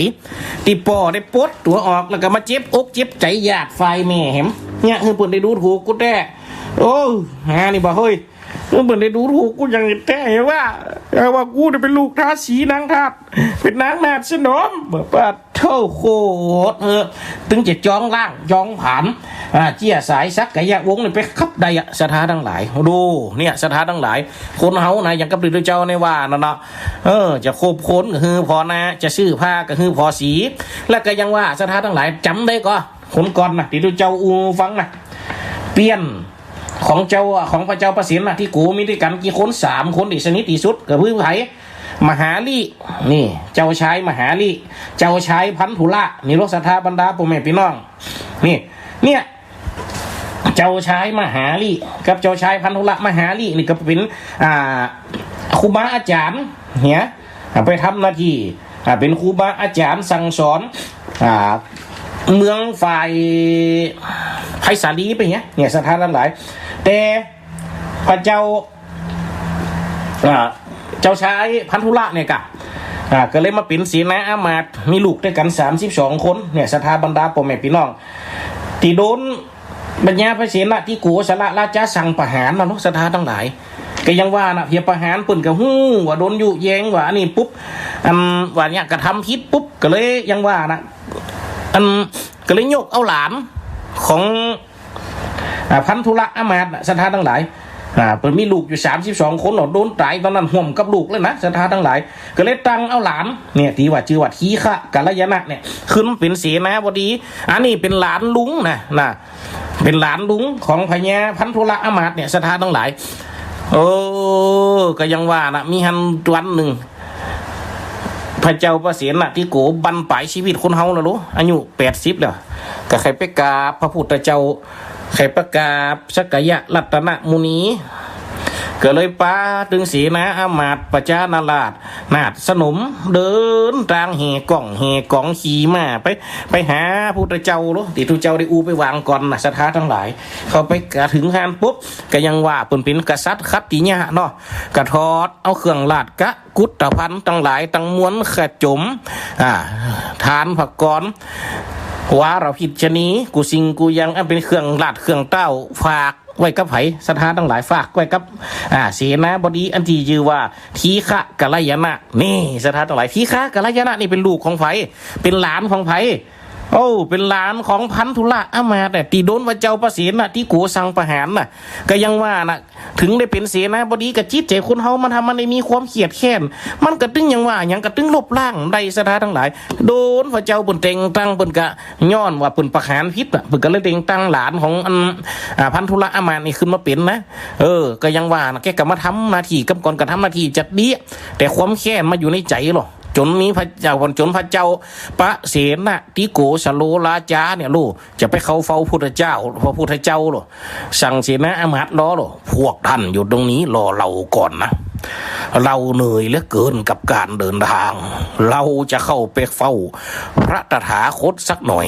ตีป่อได้ปดตัวออกแล้วก็มาเจ็บอกเจ็บใจญาติไฟแม่เห็นเนี่ยคือเปิ่นได้ดูถูกกูแท้โอ้นี่บ่เฮ้ยเหมือนได้ดูถูกกูอย่างแต่ว่ากูจะเป็นลูกทาสีนางทาสเป็นนางนาฏสนมแบบเท่าโคตรถึงจะจ้องล่างจ้องผ่านเจี้ยสายซักกะยะวงนี่ไปขับใดสถาทั้งหลายดูเนี่ยสถาทั้งหลายคนเฮานะอย่างกับพระเจ้าในว่านั่นเนาะจะโคบค้นก็คือพอนะจะซื้อผ้าก็คือพอสีแล้วก็ยังว่าสถาทั้งหลายจำได้ก็คนก่อนนะที่พระเจ้าฟังนะเปลี่ยนของเจ้าของพระเจ้าประสิทธิ์นะที่กูมีด้วยกันกี่คน3 คนที่สนิทที่สุดกับพื้นไผ่มหาลีนี่เจ้าชายมหาลีเจ้าชายพันธุละนี่รสถาบรรดาพ่อแม่พี่น้องนี่เนี่ยเจ้าชายมหาลีกับเจ้าชายพันธุละมหาลีนี่ก็เป็นครูบาอาจารย์เนี่ยไปทำหน้าที่เป็นครูบาอาจารย์สั่งสอนเมืองฝ่ายไพศาลีไปเนี่ยสถานหลายแต่พระเจ้าชายพันธุละเนี่ยก็เลยมาเป็นเสนาอามาตย์มีลูกด้วยกัน32 คนเนี่ยสถาบรรดาพ่อแม่พี่น้องที่โดน บัญญาพระเสนาที่โกสละราชาสั่งประหารนะลูกศรัทธาทั้งหลายก็ยังว่านะเพียประหารปุ่นกับว่าโดนยุแยงว่านี่ปุ๊บว่าเนี่ยกระทำผิดปุ๊บก็เลยยังว่านะก็เลยยกเอาหลานของพันธุระอามาตย์ศรัทธาทั้งหลายเปิดมีลูกอยู่32 คนโดนตายตอนนั้นห่วมกับลูกเลยนะศรัทธาทั้งหลายก็เลยตั้งเอาหลานเนี่ยที่ว่าชื่อว่าทีฆะกัลยาณะเนี่ยขึ้นเป็นเสนาบดีอันนี้เป็นหลานลุงนะเป็นหลานลุงของพญาพันธุระอามาตย์เนี่ยศรัทธาทั้งหลายก็ยังว่านะมีฮันวันหนึ่งพระเจ้าประเสนที่โกบันปลายชีวิตคนเฮาแล้วรู้อายุ80แล้วก็ใครไปกราบพระพุทธเจ้าใครประกาศสักยะรัตนมุนีก็เลยป้าตึงเสนาอามาตย์ประจานาราชนาดสนมเดินทางแห่กล่องขี่มาไปหาพุทธเจ้าลูกที่พุทธเจ้าได้ไปวางก่อนนะศรัทธาทั้งหลายเขาไปถึงหานปุ๊บก็ยังว่าเป็นกษัตริย์คัตติยะเนาะกระทอดเอาเครื่องราชกะกุฏตภัณฑ์ทั้งหลายตั้งม้วนขจมทานผักกรว่าเราผิดชนีกูสิงกูยังเป็นเครื่องราชเครื่องเต้าฝากไว้กับไผศรัทธาทั้งหลายฝากไว้กับเสนาบดีอันที่ชื่อว่าทีฆะกัลยาณะนี่ศรัทธาทั้งหลายทีฆะกัลยาณะนี่เป็นลูกของไผเป็นหลานของไผเป็นหลานของพันธุระอามาตย์ตีโดนว่าเจ้าประเสนที่โกสั่งประหารก็ยังว่าถึงได้เป็นเสนาบดีกับจิตใจคนเฮามันทำมันได้มีความเขียดแค้นมันกระตึงยังว่ายังกระตึงลบล้างได้ศรัทธาทั้งหลายโดนว่าเจ้าเปิ่นเต็งตั้งเปิ่นกะย้อนว่าเปิ่นประหารพิษเปิ่นก็เลยเต็งตั้งหลานของพันธุระอามาตย์นี่ขึ้นมาเป็นนะก็ยังว่าแกก็มาทำหน้าที่กับก่อนก็ทำหน้าที่จัดดีแต่ความแค้นมาอยู่ในใจหรอจนมีพระเจ้าจนพระเจ้าปะเสนาที่โกสโลราจาเนี่ยลูกจะไปเข้าเฝ้าพุทธเจ้าพระพุทธเจ้าหรอสั่งเสนาอามาตย์รอหรอพวกท่านอยู่ตรงนี้รอเราก่อนนะเราเหนื่อยเหลือเกินกับการเดินทางเราจะเข้าไปเฝ้าพระตถาคตสักหน่อย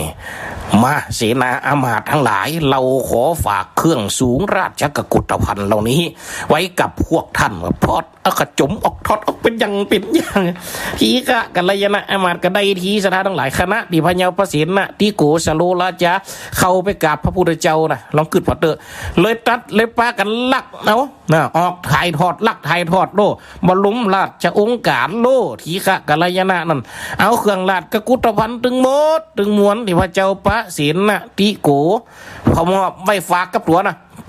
มาเสนาอามาตย์ทั้งหลายเราขอฝากเครื่องสูงราชกุฏภัณฑ์เหล่านี้ไว้กับพวกท่านพอดกระจมออกทอดออกเป็นอย่างทีฆะกัลยาณะอามาตย์ก็ได้ทีศรัทธาทั้งหลายคณะที่พญาประสิทธิ์ที่โกสโลราชาเข้าไปกราบพระพุทธเจ้าลองกึดพอเตอเลยตัดเลยป้ากันลักออกถ่ายทอดลักถ่ายทอดโลบรมราชองค์การโลทีฆะกัลยาณะนั่นเอาเครื่องราชกุฏภัณฑ์ตึงหมดตึงมวลที่พระเจ้าประสิทธิ์ที่โกพอมอบไว้ฝากกับตัว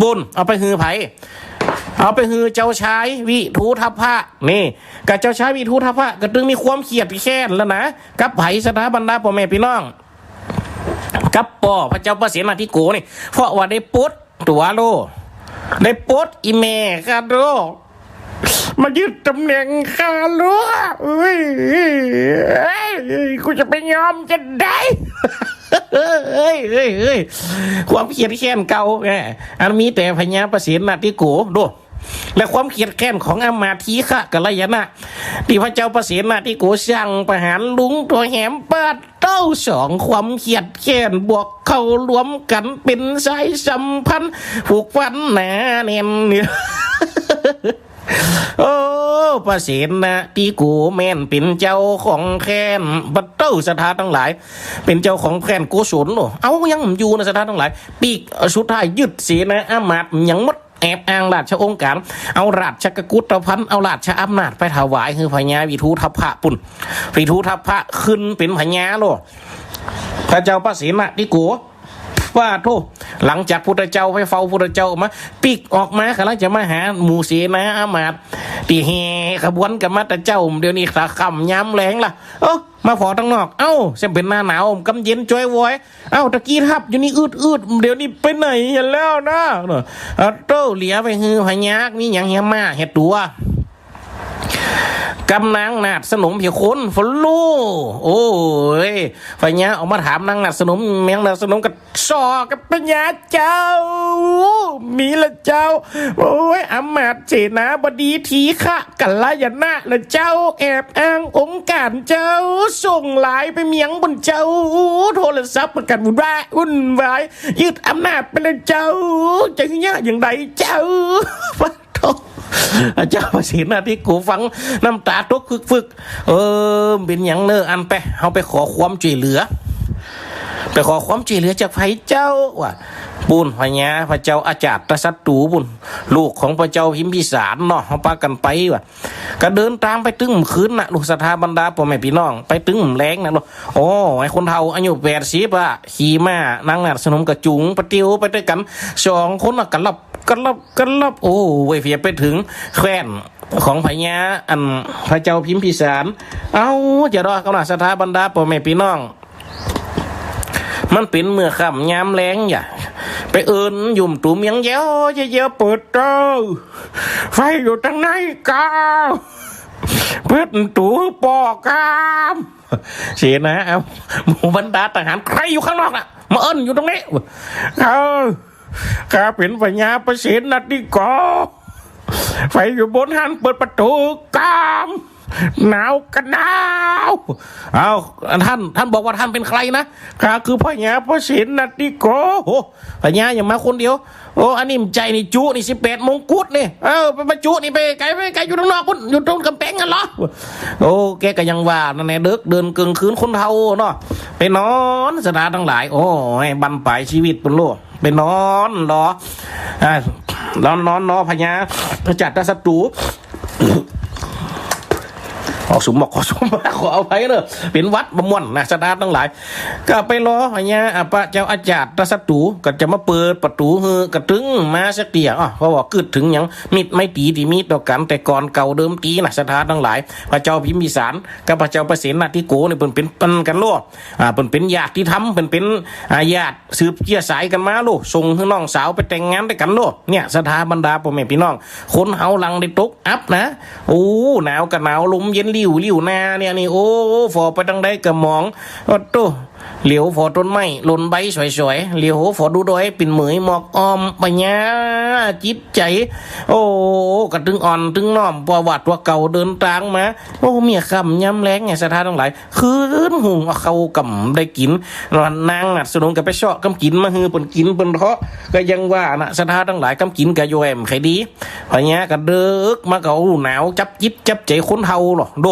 ปุ่นเอาไปฮือไผเอาไปฮือเจ้าชายวิทูทัพพะนี่กับเจ้าชายวิทูทัพพะก็ตึงมีความเขียดแค้นแล้วนะกับไผสถาบรรดาพ่อแม่พี่น้องกับพ่อพระเจ้าประสิทธิ์ที่โกนี่เพราะว่าได้ปดตัวโลได้ปดอีเมกันโลมายึดตำแหน่งข้าลูกกูจะไปยอมจะได้ความเขียดแค้นเก่าอันมีแต่พญาประสิทธิ์ที่โกดูและความเขียดแค้นของอามาตย์ทีฆะกัลยาณะที่พระเจ้าประสิทธิ์ที่โกสั่งประหารลุงตัวแหมปาดเต้าสองความเขียดแค้นบวกเข้ารวมกันเป็นสายสัมพันธ์ผูกพันหนาแน่นเนี่ยประสิทธิ์ที่กูแม่นเป็นเจ้าของแค้นบัดเต้าศรัทธาทั้งหลายเป็นเจ้าของแค้นกุศลเอายังอยู่ในศรัทธาทั้งหลายปีกสุดท้ายยึดเสนาอามาตย์ยังมดแอบอ้างราชองค์การเอาราชกุฏภัณฑ์เอาราชอำนาจไปถวายคือพญาวิทูทัพพะปุ่นวิทูทัพพะขึ้นเป็นพญาโลพระเจ้าประสิทธิ์ที่กูว่าโทษหลังจากพุทธเจ้าไปเฝ้าพุทธเจ้ามาปีกออกมากำลังจะมาหาหมู่เสนาอามาตย์ตีแห่ขบวนกันมาแต่เจ้าเดี๋ยวนี้ขาคำย้ำแรงล่ะมาพอตั้งนอกเส้นเป็นหน้าหนาวกำเย็นจ้อยว้อยตะกี้ทับอยู่นี่อืดเดี๋ยวนี้ไปไหนกันแล้วนะโตเหลียไปฮือพญากนี่อย่างเฮียมาเห็ดตัวกำนางนาดสนมเพียคนฝนลูโอ้ยพญาออกมาถามนางนาดสนมแมงนาดสนมกับสอกับพญาเจ้ามีละเจ้าโอ้ยอำมาตย์เสนาบดีทีฆะกัลยาณะละเจ้าแอบอ้างองค์การเจ้าส่งหลายไปเมียงบนเจ้าโทรศัพท์ประกันวุ่นวายยึดอำนาจไปเลยเจ้าจะเงี้ยอย่างไรเจ้าเจ้าประสิทธิ์ที่กูฟังน้ำตาตกฝึกเป็นอย่างเนออันไปเอาไปขอความช่วยเหลือจากไผเจ้าว่ะ ปุนพญาพระเจ้าอาจารย์ตศัตรูปุนลูกของพระเจ้าพิมพิสารเนาะเขาพากันไปว่ะก็เดินตามไปตึ้งคืนน่ะลูกศรัทธาบรรดาพ่อแม่พี่น้องไปตึ้งแรงนะลูกโอ้ไอ้คนเฒ่าอายุ80อ่ะขี่ม้านั่งน่ะสนมกระจุงปะติวไปด้วยกัน2คนน่ะกันลับโอ้เว้ยเพียไปถึงแคว้นของพญาอันพระเจ้าพิมพิสารเอาจะรอกำลังศรัทธาบรรดาพ่อแม่พี่น้องมันเป็นเมื่อค่ำยามแรงอย่าไปเอิญยุ่มตุ่มยังเย้วเปิดเตาไฟอยู่ทางไหนกาเปิดตู้ปอกามเสียนะเอาหมู่บรรดาทหารใครอยู่ข้างนอกน่ะมาเอิญอยู่ตรงนี้ข้าเป็นพญาประสิทธิ์นัดดีกว่าไฟอยู่บนหันเปิดประตูกามหนาวกันหนาวเอาท่านบอกว่าท่านเป็นใครนะข้าคือพญาพระศิลป์นัตติโกโอ้พญาอย่ามาคนเดียวโอ้อันนี้ใจนี่จุนี่18 มงกุฎนี่ไปมาจุนี่ไปไกลอยู่ตรงนอกคุณอยู่ตรงกำแพงกันเหรอโอ้แกก็ยังว่านั่นแหละเดินกึ่งคืนคนเฒ่าเนาะไปนอนสถานทั้งหลายโอ้ยบันปลายชีวิตเป็นโลกไปนอนรอนอนพญาพระจัตรศัตรูขอเอาไปเนอะเป็นวัดบม่วนนะสดาทั้งหลายก็ไปรอพญาพระเจ้าอาจารย์ตศัตรูก็จะมาเปิดประตูฮือกระตึงมาสักเดียวเพราะว่าเกิดถึงอย่างมิตรไม่ตีที่มีต่อกันแต่ก่อนเก่าเดิมตีนะสถานทั้งหลายพระเจ้าพิมพิสารกับพระเจ้าประสิทธิ์นาทิโกเนี่ยเป็นกันโลกเป็นญาติที่ทำเป็นญาติสืบเชื้อสายกันมาโลกส่งให้น้องสาวไปแต่งงานด้วยกันโลกเนี่ยสถาบรรดาพ่อแม่พี่น้องคนเฮาลังได้ตกอัพนะโอ้หนาวกับหนาวลมเย็นลิ่วนาเนี่ยนี่โอ้ฟอไปตั้งได้กระหมองโอ้โตเหลียวฟอต้นไม้หล่นใบสวยๆเหลียวฟอดูดอยปิ่นเหมยหมอกออมปัญญาจิตใจโอ้กระตึงอ่อนตึงน้อมประวัติว่าเก่าเดินทางมาโอ้เมียคำย้ำแรงไงสถานทั้งหลายคืนหุงเอาเขากำได้กินนางน่ะสนุนกับไปเชาะกำกินมาฮือเป็นกินเป็นเพราะก็ยังว่าน่ะสถานทั้งหลายกำกินกับโยแอมใครดีปัญญากระเดิกมาเก่าหนาวจับจิตจับใจคนเฮาหรอโด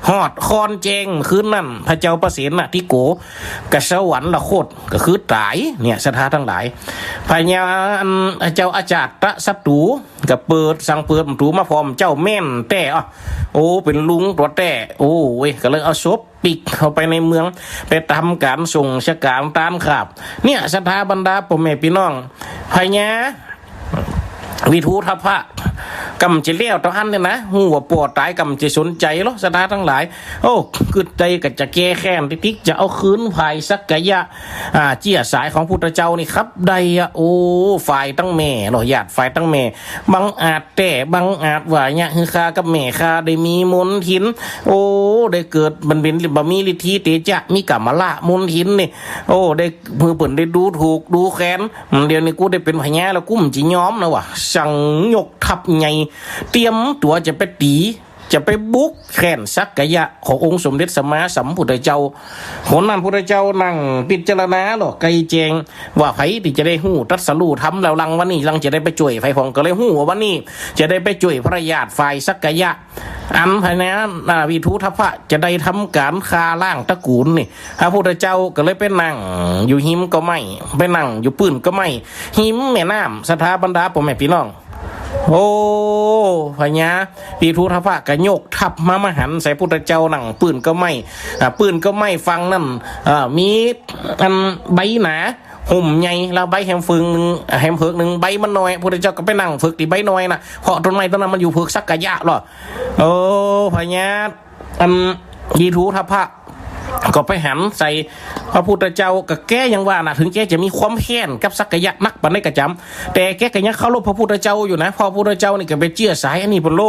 หอดคอนแจงคืนนั่นพระเจ้าประสิทธิ์น่ะที่โกกระสวรรค์ละโคตรก็คือตายเนี่ยสถานทั้งหลายพญาเจ้าอาจารย์ตะศัตรูก็เปิดสั่งเปิดประตูมาพร้อมเจ้าแม่นแต่โอ้เป็นลุงตัวแต่โอ้เว้ยก็เลยเอาศพปิกเข้าไปในเมืองไปทำการส่งชะการตามขาบเนี่ยสถาบรรดาพ่อแม่พี่น้องพญาวิทูทัพพระกำจะเลี้ยวต่อหันเนี่ยนะหัวปวดตายกำจะสนใจหรอสถานทั้งหลายโอ้คือใจก็จะแก้แค้นติ๊กจะเอาคืนภายสักกะยะเจี้ยสายของพุทธเจ้านี่ครับใดโอ้ฝ่ายตั้งแม่หรอญาติฝ่ายตั้งแม่บังอาจแต่บังอาจว่าเนี่ยคือข้ากับแม่ข้าได้มีมนทินโอ้ได้เกิดมันเป็นบะมีฤทธิเตจะมีกรรมละมนทินนี่โอ้ได้มือเปิ่นได้ดูถูกดูแค้นเดี๋ยวนี้กูได้เป็นพญาแล้วกุ้มจีย้อมนะวะสั่งยกทัพไงเตรียมตัวจะไปตีจะไปบุกแข่นสักกะยะขององค์สมเด็จสัมมาสัมพุทธเจ้าคนนั้นพุทธเจ้านั่งพิจารณาหรอไกลแจงว่าไผที่จะได้หู้ตรัสรู้ทำแล้วลังวันนี้ลังจะได้ไปช่วยไฟฟองก็เลยหู้ว่าวันนี้จะได้ไปช่วยพระญาติฝ่ายสักกะยะอันภายในวิทูทัพพระจะได้ทำการคาล่างตระกูลนี่พระพุทธเจ้าก็เลยไปนั่งอยู่หิมก็ไม่ไปนั่งอยู่ปืนก็ไม่หิมแม่น้ำสถาบรรดาพ่อแม่พี่น้องโอ้พญาปีทุทพะกะโยกทับมหันใส่พุทธเจ้าหนังปืนก็ไม่ฟังนั่นมีอันใบหนาห่มใหญ่แล้วใบแฮมฟึงแฮมเพิกหนึ่งใบมันน้อยพุทธเจ้าก็ไปนั่งฝึกที่ใบน้อยนะเพราะต้นไม้ต้นนั้นมันอยู่ฝึกสักกะยะหรอโอ้พญาอันปีทุทพะก็ไปหันใส่พระพุทธเจ้าก็แก้ยังว่านะถึงแกจะมีความแค้นกับสักยะนักปานได้กระจำแต่แกก็ยังเคารพพระพุทธเจ้าอยู่นะพอพระพุทธเจ้านี่ก็ไปเชื่อสายอันนี้เป็นโล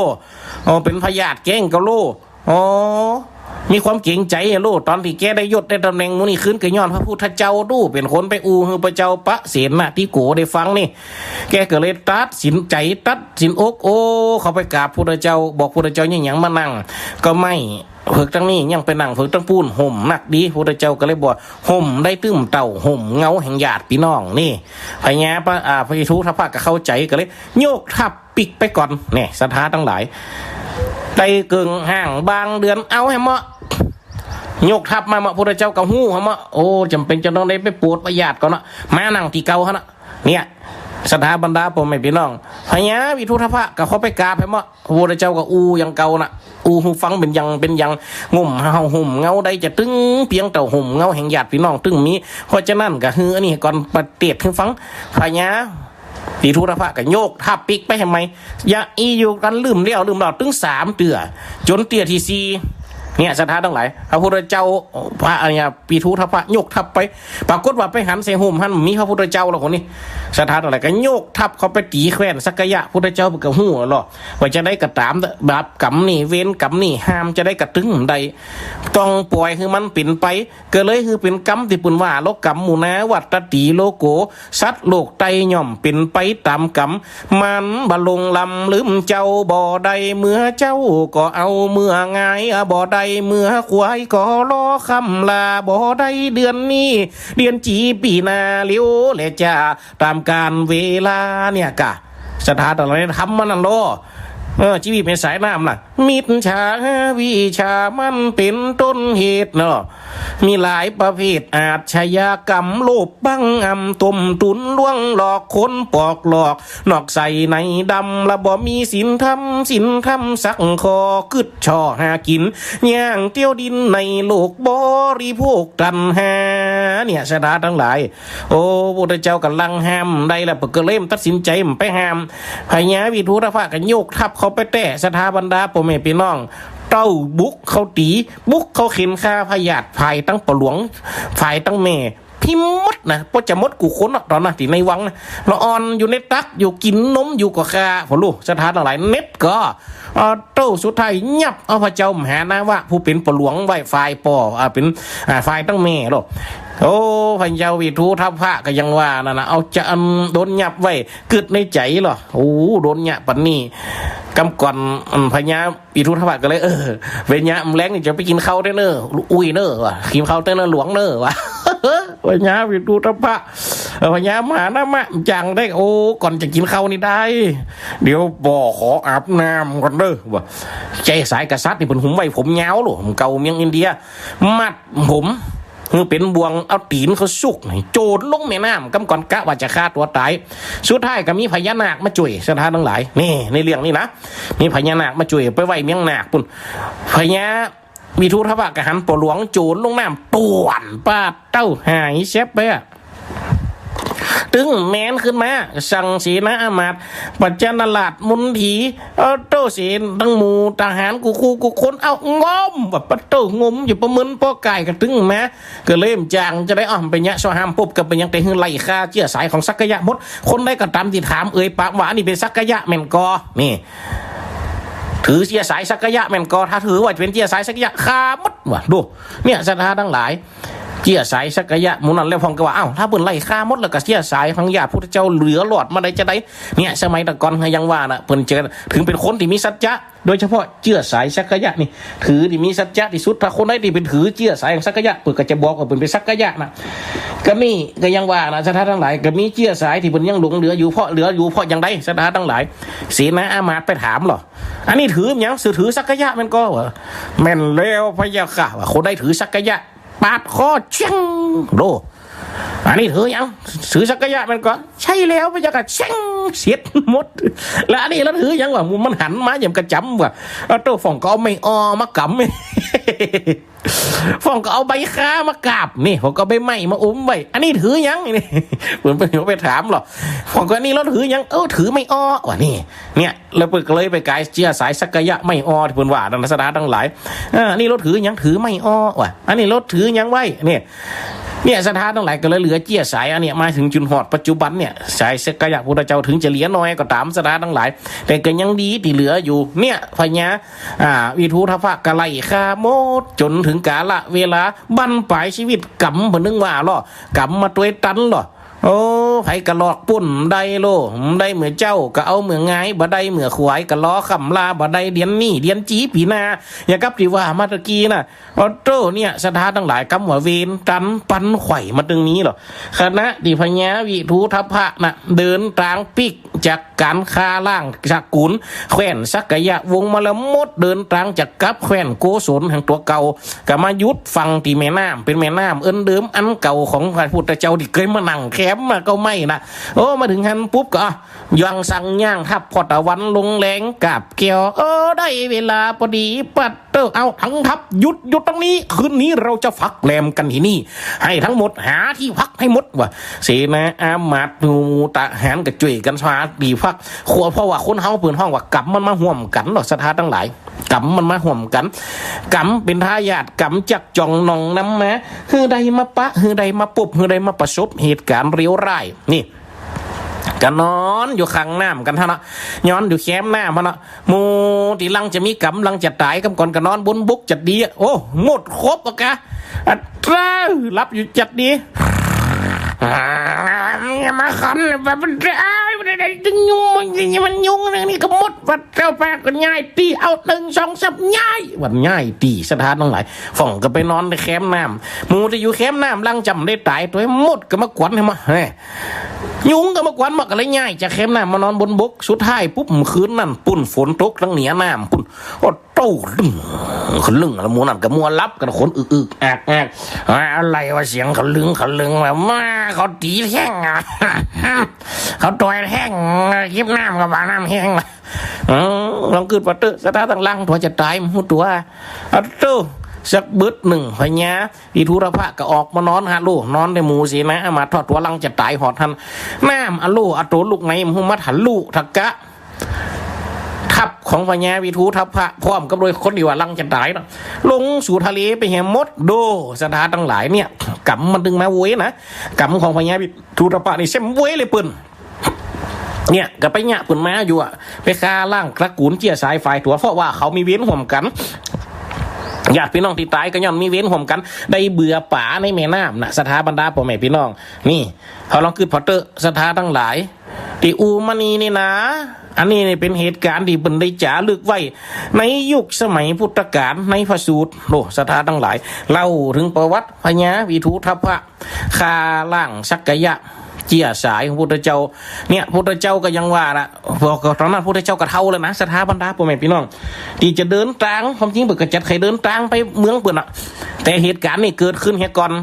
เป็นพญาติแก้งก็โลมีความเก่งใจโลตอนที่แกได้ยศได้ตำแหน่งมูนี่ขึ้นก็ย้อนพระพุทธเจ้าดูเป็นคนไปอูฮือพระเจ้าปะเสนาที่โกได้ฟังนี่แกก็เลยตัดสินใจตัดสินอกเขาไปกราบพุทธเจ้าบอกพุทธเจ้าอย่างมานั่งก็ไม่เพิกตั้งนี้ยังไปนั่งเพิกตั้งปูนห่มหนักดีพุทธเจ้าก็เลยบอกห่มได้ตื้มเต่าห่มเงาแห่งญาติพี่น้องนี่พญาพระทุทัพพะก็เข้าใจก็เลยโยกทับปิกไปก่อนเนี่ยสถาทั้งหลายได้เกิงห่างบางเดือนเอาให้เหมาะยกทัพมาพุทธเจ้ากับหู้เหมาะโอ้จำเป็นจะต้องได้ไปปวดประหยัดก่อนนะมานั่งที่เก่าฮะนะ เนี่ยสถาบรรดาผมไม่พี่น้องพญาวิทุทพะกับเขาไปกราบให้หมดพระพุทธเจ้ากับอูยังเก่าน่ะอูหูฟังเป็นยังงุ่มเฮาหุ่มเงาใดจะตึงเพียงเต่าหุ่มเงาแห่งญาติพี่น้องตึงมีเพราะฉะนั้นก็คืออันนี้ก่อนปฏิเทศให้ฟังพญาวิทุทพะกับโยกทับปิกไปทำไมอย่าอีอยู่กันลืมเลี้ยวตึง3 เตือจนเตือที่4เนี่ยสถานทั้งหลายพระพุทธเจ้าพระอะไรปีทุทพะโยกทับไปปรากฏว่าไปหันเสหุ่มหันมีพระพุทธเจ้าหรอกคนนี้สถานทั้งหลายก็โยกทับเขาไปตีแขวนสักยะพุทธเจ้าเปิดกระหู้หรอว่าจะได้กระตามบาปกรรมนี่เวรกรรมนี่ห้ามจะได้กระตึงใดต้องปล่อยคือมันปิ่นไปก็เลยคือเป็นกรรมที่ปุ่นว่าโลกกรรมหมู่นะวัตติโลโกสัตว์โลกไตย่อมเป็นไปตามกรรมมันบลงลำลืมเจ้าบ่อใดเมื่อเจ้าก็เอาเมื่อไงบ่อใดเมื่อควายก็รอคำลาบ่ได้เดือนนี้เดือนจีปีนาเลี้ยวเลยจ้าตามการเวลาเนี่ยกะสถานอะไรทำมันนั่นโลชีวิตเป็นสายน้ำล่ะมิตรชาวิชามันเป็นต้นเหตุเนาะมีหลายประเภทอาชญากรรมโลภบังอำต้มตุนล่วงหลอกคนปอกหลอกนอกใส่ในดำละบ่มีศีลธรรมสักคอกึดช่อหากินย่างเตี้ยวดินในโลกบริโภคตันหาเนี่ยสถานทั้งหลายโอ้พระพุทธเจ้ากำลังห้ามได้ละเปิดก็เล่มตัดสินใจไปห้ามพญาวิทุทพะกันโยกทับเขาไปแต่สถาบรรดาพ่อแม่พี่น้องเต้าบุกเขาตีบุกเขาเข็นฆ่าพยาธิภายตั้งปะหลวงภายตั้งแม่พิมมดนะเพราะจะมดกูค้นตอนนั้นที่ในวังนะละอ่อนอยู่ในตักอยู่กินนมอยู่กับข้าพอลูกสถานหลายเน็ตก็เต้าสุดท้ายยับเอาพระเจ้ามหานาวะผู้เป็นปะหลวงไว้ฝ่ายป่อเป็นฝ่ายตั้งแม่หรอกโอ้พญาวิทุทพะก็ยังว่านั่นนะเอาจะโดนยับไว้กึดในใจหรอโอ้โดนยับปันนี่กำก่อนพญาวิทุทพะก็เลยเวญะแรงนี่จะไปกินข้าวได้เนอะอุ้ยเนอะวะกินข้าวได้เนอะหลวงเนอะวะพญาวิทุทพะพญามหานามะจังได้โอ้ก่อนจะกินข้าวนี่ได้เดี๋ยวบอกขออาบน้ำก่อนเนอะวะใจสายกษัตริย์นี่เป็นหุ่มไว้ผมยาวหรอผมเกาเมียงอินเดียมัดผมคือเป็นบวงเอาตีนเขาสุกโจดลงแม่น้ำกำก่อนกะว่าจะฆ่าตัวตายสุดท้ายก็มีพญานาคมาช่วยสถานทั้งหลายนี่ในเรื่องนี้นะมีพญานาคมาช่วยไปไว้เมียงนาคปุ่นพญาวิทุทพะกะหันปอหลวงโจดลงน้ำป่วนป้าเต้าหายเชฟไปอะตึงแมนขึ้นมาสั่งสีนะอามาตปัจจานลาดมุนถีโตเสียนตั้งหมูทหารกูคนเอางอมแบบปัตโตงมอยู่ประมึนป้อไก่กระตึงมาก็เริ่มจางจะได้ไปเนี้ยสหามปุ๊บกับไปยังแต่หื้อไล่ฆ่าเจี้ยสายของสักยะมดคนได้กระตำที่ถามปากว่านี่เป็นสักยะแมนกอนี่ถือเจี้ยสายสักยะแมนกอถ้าถือว่าเป็นเจี้ยสายสักยะฆ่ามดว่ะดูเนี่ยสถานทั้งหลายเจี้ยสายสักยะมุนันแล้วพองก็ว่าถ้าเปิ่นไล่ฆ่ามดแล้วก็เจี้ยสายของญาติพุทธเจ้าเหลือหลอดมาได้จะได้เนี่ยสมัยตะกอนยังว่านะเปิ่นเจอถึงเป็นคนที่มีสัจจะโดยเฉพาะเจี้ยสายสักยะนี่ถือที่มีสัจจะที่สุดถ้าคนไหนที่เป็นถือเจี้ยสายของสักยะเปิ่นก็จะบอกว่าเปิ่นเป็นสักยะนะก็มีก็ยังว่านะสถานทั้งหลายก็มีเจี้ยสายที่เปิ่นยังหลงเหลืออยู่เพราะอย่างใดสถานทั้งหลายเสนาอามาตย์ไปถามหรออันนี้ถือยังถือสักยะมันก็ว่าแม่นแล้วพะยะค่ะว่าคนได้ถือสักยะปาดคอเชียงโลอันนี้ถือยังถือสักยะมันก็ใช่แล้วพะยะค่ะเชียงเสียดหมดแล้วอันนี้แล้วถือยังว่ามันหันมาอย่างกระจำว่าตัวฝ่องก็เอาไม่มากำฝ่องก็เอาใบค้ามากราบนี่ผมก็ใบไม้มาอุ้มไว้อันนี้ถือยังนี่เหมือนไปถามหรอฝ่องก็นี่แล้วถือยังถือไม่ว่ะนี่เนี่ยแล้วเปิดเลยไปกายเจียสายสักยะไม่ที่เพิ่นว่าดังสดาทั้งหลายนี่รถถือยังถือไม่ว่ะอันนี้รถถือยังไว้เนี่ยสถานทั้งหลายก็เลยเหลือเจี้ยสายอันเนี้ยมาถึงจุนหอดปัจจุบันเนี่ยสายสักยะพุทธเจ้าถึงจะเหลือน้อยก็ตามสถานทั้งหลายแต่ก็ยังดีที่เหลืออยู่เนี่ยพญาวิทุทพะกะไลฆ่าหมดจนถึงกาลเวลาบั้นปลายชีวิตกำเหมือนนึงว่าหรอกำมาตัวตันหรอโอ้ไผกะลอกปุ่นได้โลได้เหมือนเจ้าก็เอาเหมือนไงบ่ได้เหมือนขวายกะล้อคำลาบ่ได้เดียนนี่เดียนจีปีนาอย่ากับที่ว่ามาตะกี้น่ะโตเนี่ยสถานทั้งหลายกำหัวเวนตันปันไข่มาตรงนี้หรอคณะดิพญาวิทุทพะน่ะเดินตางปิก จากการค้าล่างจากกุลแขวนสักยะวงมาละมดเดินทางจากกับแขวนโกศลแห่งตัวเก่าก็มายุดฟังที่แม่น้ำเป็นแม่น้ำเอิ้นเดิมอันเก่าของพระพุทธเจ้าที่เคยมานั่งแคมมาก็ไม่นะโอ้มาถึงหันปุ๊บก็ยังสั่งย่างทับพอตะวันลงแรงกับเกี่ยวได้เวลาพอดีปัดเอาทั้งทัพหยุดตรงนี้คืนนี้เราจะพักแรมกันที่นี่ให้ทั้งหมดหาที่พักให้หมดว่ะเสนาอามาตย์มูตะหารกระจุยกันสาดีพักเพราะว่าคนเฮาเปิดห้องว่ากำมันมาห่วมกันหรอกสถานทั้งหลายกำมันมาห่วมกันกำเป็นทายาทกำจักจ่องนองน้ำมาฮือใดมาปะฮือใดมาปุบฮือใดมาประสบเหตุการณ์เรียวร้ายนี่กันนอนอยู่ข้างน้ำกันท่านเนาะย้อนอยู่แคมป์น้ำมันเนาะมูที่ลังจะมีกำลังจะตายกับก่อนกันนอนบนบุกจัดดีโอ้หมดครบอะกะอัตรารับอยู่จัดดีมาขันแบบมันได้ดึงยุงมันยุงนี่ก็หมดวัดเจ้าแปก็ง่ายตีเอา1 2 3ง่ายวันง่ายตีสถานทั้งหลายฝ่องก็ไปนอนในแคมป์น้ำมูจะอยู่แคมป์น้ำลังจำได้ตายตัวหมดก็มากวนให้มายุงก็มากวนมาอะไรง่ายจากแคมป์น้ำมานอนบนบกสุดท้ายปุ๊บคืนนั่นปุ่นฝนตกทั้งเหนือน้ำปุ่นโอ้โต้ขลึงแล้วมูนั่นก็มัวรับกันคนอึกแอกอะไรว่าเสียงขลึงแบบมาเขาตีแห้งเขาต่อยแห้งคลิปน้ำกับบาน้ำแห้งลองเกิดปัตเตอร์สถานต่างๆตัวจะตายมันหัวตัวอัตโตสักบึดหนึ่งพญาอีทุรพะก็ออกมานอนฮะลูกนอนในหมูสีนะมาทอดตัวลังจะตายหอดทันน้ำอลูอโตลูกไงมุมัดหันลูทักกะทับของพญาวิทูทัพพระพร้อมกับโดยคนดีว่าลังจะตายนะลงสู่ทะเลไปแหมมดโดสถานต่างหลายเนี่ยกำมันดึงมาเว้ยนะกำของพญาวิทูทัพพระนี่เส้นเว้ยเลยปืนเนี่ยก็ไปเนี่ยปืนมาอยู่อะไปฆ่าล่างตระกูลเจียสายฝ่ายตัวเพราะว่าเขามีเว้นห่วมกันญาติพี่น้องที่ตายก็ย่อมมีเว้นห่วมกันได้เบื่อป่าในแม่น้ำนะสถาบรรดาพ่อแม่พี่น้องนี่เขาลองคือพอเตอร์สถาทั้งหลายที่อูมานีนี่นะอันนี้เป็นเหตุการณ์ที่เป็นได้จ๋าลึกไว้ในยุคสมัยพุทธกาลในพระสูตรโลสถาทั้งหลายเล่าถึงประวัติพญาวิทูทัพพะคาล่างสักกะยะเจียสายของพุทธเจ้าเนี่ยพุทธเจ้าก็ยังว่าละพอตอนนั้นพุทธเจ้าก็เท่าแล้วนะสถาบรรดาพ่อแม่พี่น้องที่จะเดินทางความจริงเปิดกระจัดใครเดินทางไปเมืองเปิดอ่ะแต่เหตุการณ์นี่เกิดขึ้นแค่ก่อน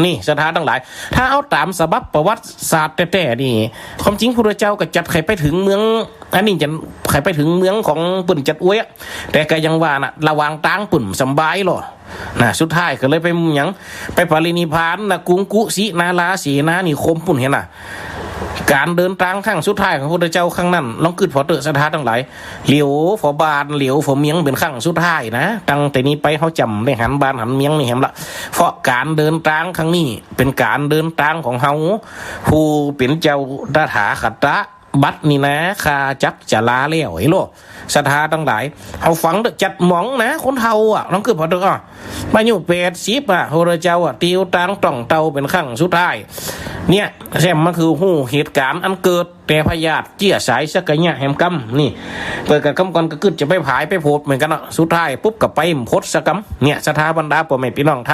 นี่สถานทั้งหลายถ้าเอาตามสบับประวัติศาสตร์แต่นี่ความจริงพระเจ้าก็จัดใครไปถึงเมืองอันนี้จะใครไปถึงเมืองของปุ่นจัดอวยแต่ก็ยังว่านะระวังตางปุ่นสบายหรอนะสุดท้ายก็เลยไปยังไปปรินิพพานนะกุงกุสินาลาสีนานิคมปุ่นเห็นน่ะการเดินทางข้างสุดท้ายของพระเจ้าข้างนั้นลองกึดพอเตอสถานทั้งหลายเหลียวฝอบานเหลียวฝอเมียงเป็นข้างสุดท้ายนะตั้งแต่นี้ไปเขาจำได้หันบานหันเมียงนี่เห็นละเพราะการเดินทางครั้งนี้เป็นการเดินทางของเฮาผู้เป็นเจ้าตถาคตบัดนี่นะคาจักจะลาเลี้ยวไอ้โลสถาตั้งหลายเขาฝังจัดหมองนะคนเทาอ่ะน้องคือพอเตอมาอยู่80อ่ะพระเจ้าอ่ะติวตังต้องเตาเป็นข้างสุดท้ายเนี่ยแซมมันคือหูเหตุการณ์อันเกิดแต่พญาติเจี้ยสายสักเนี่ยแหมกำนี่เปิดกับกำก่อนก็กึดจะไปผายไปโพดเหมือนกันอ่ะสุดท้ายปุ๊บกับไปพดสกำเนี่ยสถาบรรดาพ่อแม่พี่น้องถ้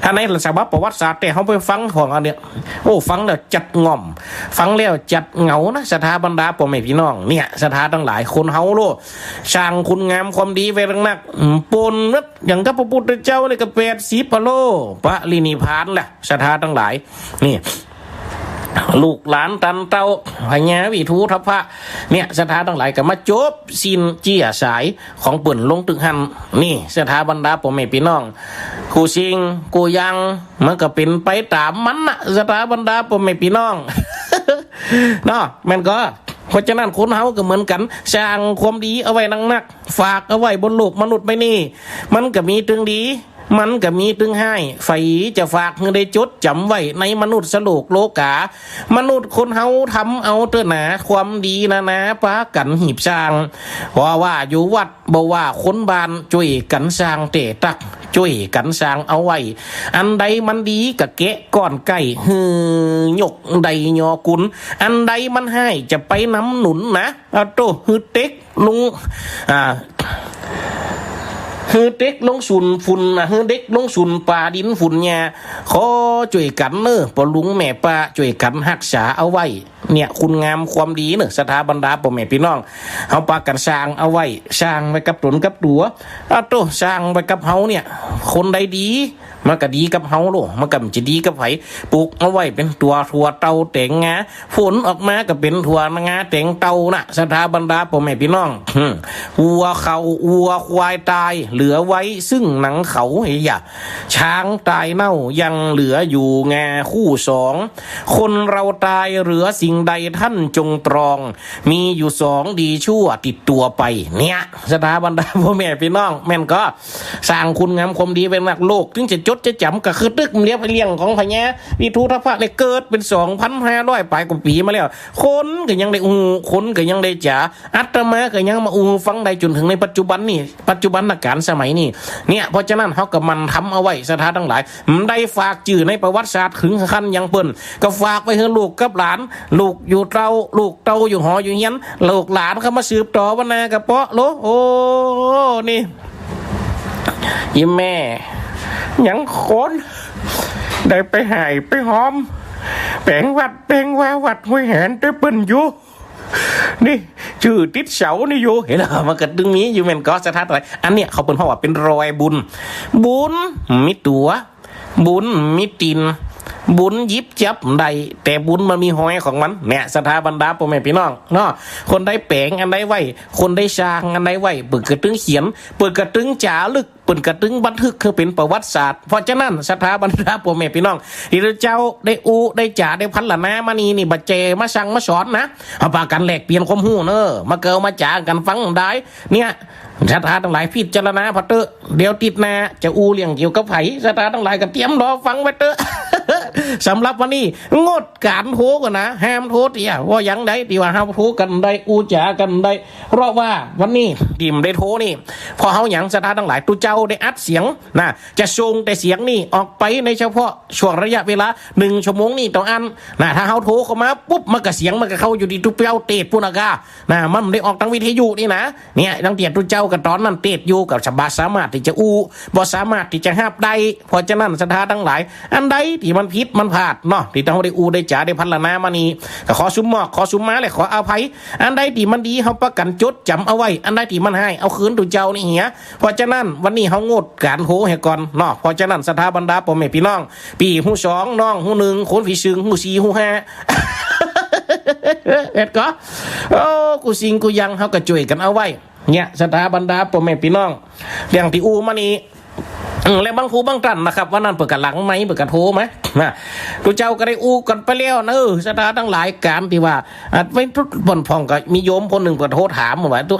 าในสบับประวัติศาสตร์แต่เขาไปฟังของอันเนี้ยโอ้ฟังแล้วจัดง่อมฟังแล้วจัดเหงานะสถาบรรดาพ่อแม่พี่น้องเนี่ยสถาทั้งหลายคนเฮาโลช่างคุณงามความดีไว้นักปนนักอย่างกับพระพุทธเจ้าในกระ80 พะโลพระลินิพพานแหละสถาทั้งหลายนี่ลูกหลานตันเต้าพญาวิทูทัพพะเนี่ยสถาทั้งหลายก็มาจบสินเจียสายของเปิ่นลงตึกหันนี่สถาบรรดาพ่อแม่พี่น้องกูซิงกูยังมันก็เป็นไปตามมันนะสถาบรรดาพ่อแม่พี่น้อง เนาะมันก็เพราะฉะนั้นคนเฮาก็เหมือนกันสร้างความดีเอาไว้นักฝากเอาไว้บนโลกมนุษย์ไปนี่มันก็มีตึงดีมันก็มีตึงให้ไฟจะฝากเงินได้จดจำไว้ในมนุษย์สโลกโลกามนุษย์คนเฮาทำเอาเตอหนาความดีนะปากันหีบสร้างว่าอยู่วัดบ่ว่าคนบ้านช่วยกันสร้างเตตักช่วยกันสร้างเอาไว้อันใดมันดีกะเกะก้อนไก่หยกใดยอกุลอันใดมันให้จะไปน้ำหนุนนะโตฮือเต็กลุง ฮือเด็กลงสุนฝุ่นนะฮือเด็กลงสุนป่าดินฝุ่นเนี่ยขอช่วยกันเนอะปอลุงแม่ป้าช่วยกันรักษาเอาไว้เนี่ยคุณงามความดีเนอะสถาบรรดาพ่อแม่พี่น้องเฮาปากันสร้างเอาไว้สร้างไว้กับตนกับตัวโตสร้างไว้กับเฮาเนี่ยคนใดดีมันก็ดีกับเฮาโลมันก็จะดีกับไผปลูกเอาไว้เป็นตัวถั่วเตาแตงงาฝนออกมาก็เป็นถั่วงาแตงเตาน่ะสถาบรรดาพ่อแม่พี่น้องวัวเขาวัวควายตายเหลือไว้ซึ่งหนังเขาเฮียช้างตายเน่ายังเหลืออยู่งาคู่สองคนเราตายเหลือสิ่งใดท่านจงตรองมีอยู่สองดีชั่วติดตัวไปเนี่ยสถาบรรดาพ่อแม่พี่น้องแม่นก็สร้างคุณงามความดีเป็นหลักโลกถึงจะจดจะจำก็คือตึกเลี้ยงไปเลี้ยงของพญาวิทูธพะเนี่ยเกิดเป็น 2,500 ปลายกว่าปีมาแล้วคนก็ยังได้คนก็ยังได้จ๋าอัตมาก็ยังมาฟังได้จนถึงในปัจจุบันนี่ปัจจุบันการสมัยนี้เนี่ยเพราะฉะนั้นเขาก็มันทำเอาไว้สถานทั้งหลายได้ฝากจื่อในประวัติศาสตร์ถึงขั้นยังเปิ้นก็ฝากไปให้ลูกกับหลานลูกอยู่เตาลูกเตาอยู่หออยู่เฮียนลูกหลานเขามาสืบต่อวนากับเปาะโลโอ้นี่ยิ้มแม่ยังคนได้ไปหายไปหอมแปลงวัดแปลงว่าวัดห้วยแหนได้เปิ้นอยู่นี่ชื่อติดเสานี่อยู่เห็นหรอมันก็ดึงนี้อยู่เหมือนก็สถานอะไรอันเนี้ยเขาเป็นเพราะว่าเป็นรอยบุญบุญมีตัวบุญมีตีนบุญยิบจับได้แต่บุญมันมีหอยของมันเนี่ยสถาบรรดาพ่อแม่พี่น้องเนาะคนได้แปลงอันใดไว้คนได้สร้างอันใดไว้เปิดกระตึงเขียนเปิดกระตึงจ๋าลึกเปิดกระตึงบันทึกคือเป็นประวัติศาสตร์เพราะฉะนั้นสถาบรรดาพ่อแม่พี่น้องที่เจ้าได้ได้จ๋าได้พันละนามานี่บัจเจมาสั่งมาสอนนะเอาปากันแหลกเปลี่ยนความหูเนอะมาเกิดมาจ๋ากันฟังได้เนี่ยสถาทั้งหลายพิจารณาพอเตอเดี๋ยวติดนาจะเรื่องเกี่ยวกับไผ่สถาทั้งหลายก็เตรียมรอฟังไว้เตอสำหรับวันนี้งดการโทกันนะห้ามโทษอย่าว่ายังได้ที่ว่าห้ามโทกันได้จ๋ากันได้เพราะว่าวันนี้ดิมได้โทนี่พอเฮาหยังสถาทั้งหลายตุเจ้าได้อัดเสียงนะจะส่งแต่เสียงนี่ออกไปในเฉพาะช่วงระยะเวลา1 ชั่วโมงนี่ต่ออันนะถ้าเฮาโทเข้ามาปุ๊บมันก็เสียงมันก็เข้าอยู่ที่ตุเปียวเตดปุนากานะมันได้ออกทางวิทยุนี่นะเนี่ยดังเตียตุเจ้ากับตอนนั้นเตดอยู่กับสามารถที่จะบ่สามารถที่จะห้ามได้เพราะฉะนั้นสถาทั้งหลายอันใดที่มันผิดมันพลาดเนาะที่ต้องได้ได้จ๋าได้พันละนามานี่ก็ขอซุมหมอกขอซุมมาเลยขออภัยอันใดที่มันดีเฮาประกันจดจำเอาไว้อันใดที่มันให้เอาคืนตุเจ้านี่เหียเพราะฉะนั้นวันนี้เฮางดการโหให้ก่อนเนาะเพราะฉะนั้นสถาบรรดาพ่อแม่พี่น้องปีหู2น้องหู1คนผีซึงหู4หู5เอ็ดก็กูสิงกูยังเฮาก็ช่วยกันเอาไว้เนี่ยสถาบรรดาพ่อแม่พี่น้องเรื่องที่มานี่แล้วบางครูบางท่านนะครับว่านั่นเปิดกันหลังไหมเปิดกันโทรไหมนะตัวเจ้าก็ได้กันไปแล้วนะสถาทั้งหลายการที่ว่าไม่ทุกคนพองก็มีโยมคนหนึ่งเปิดโทรถามว่าตัว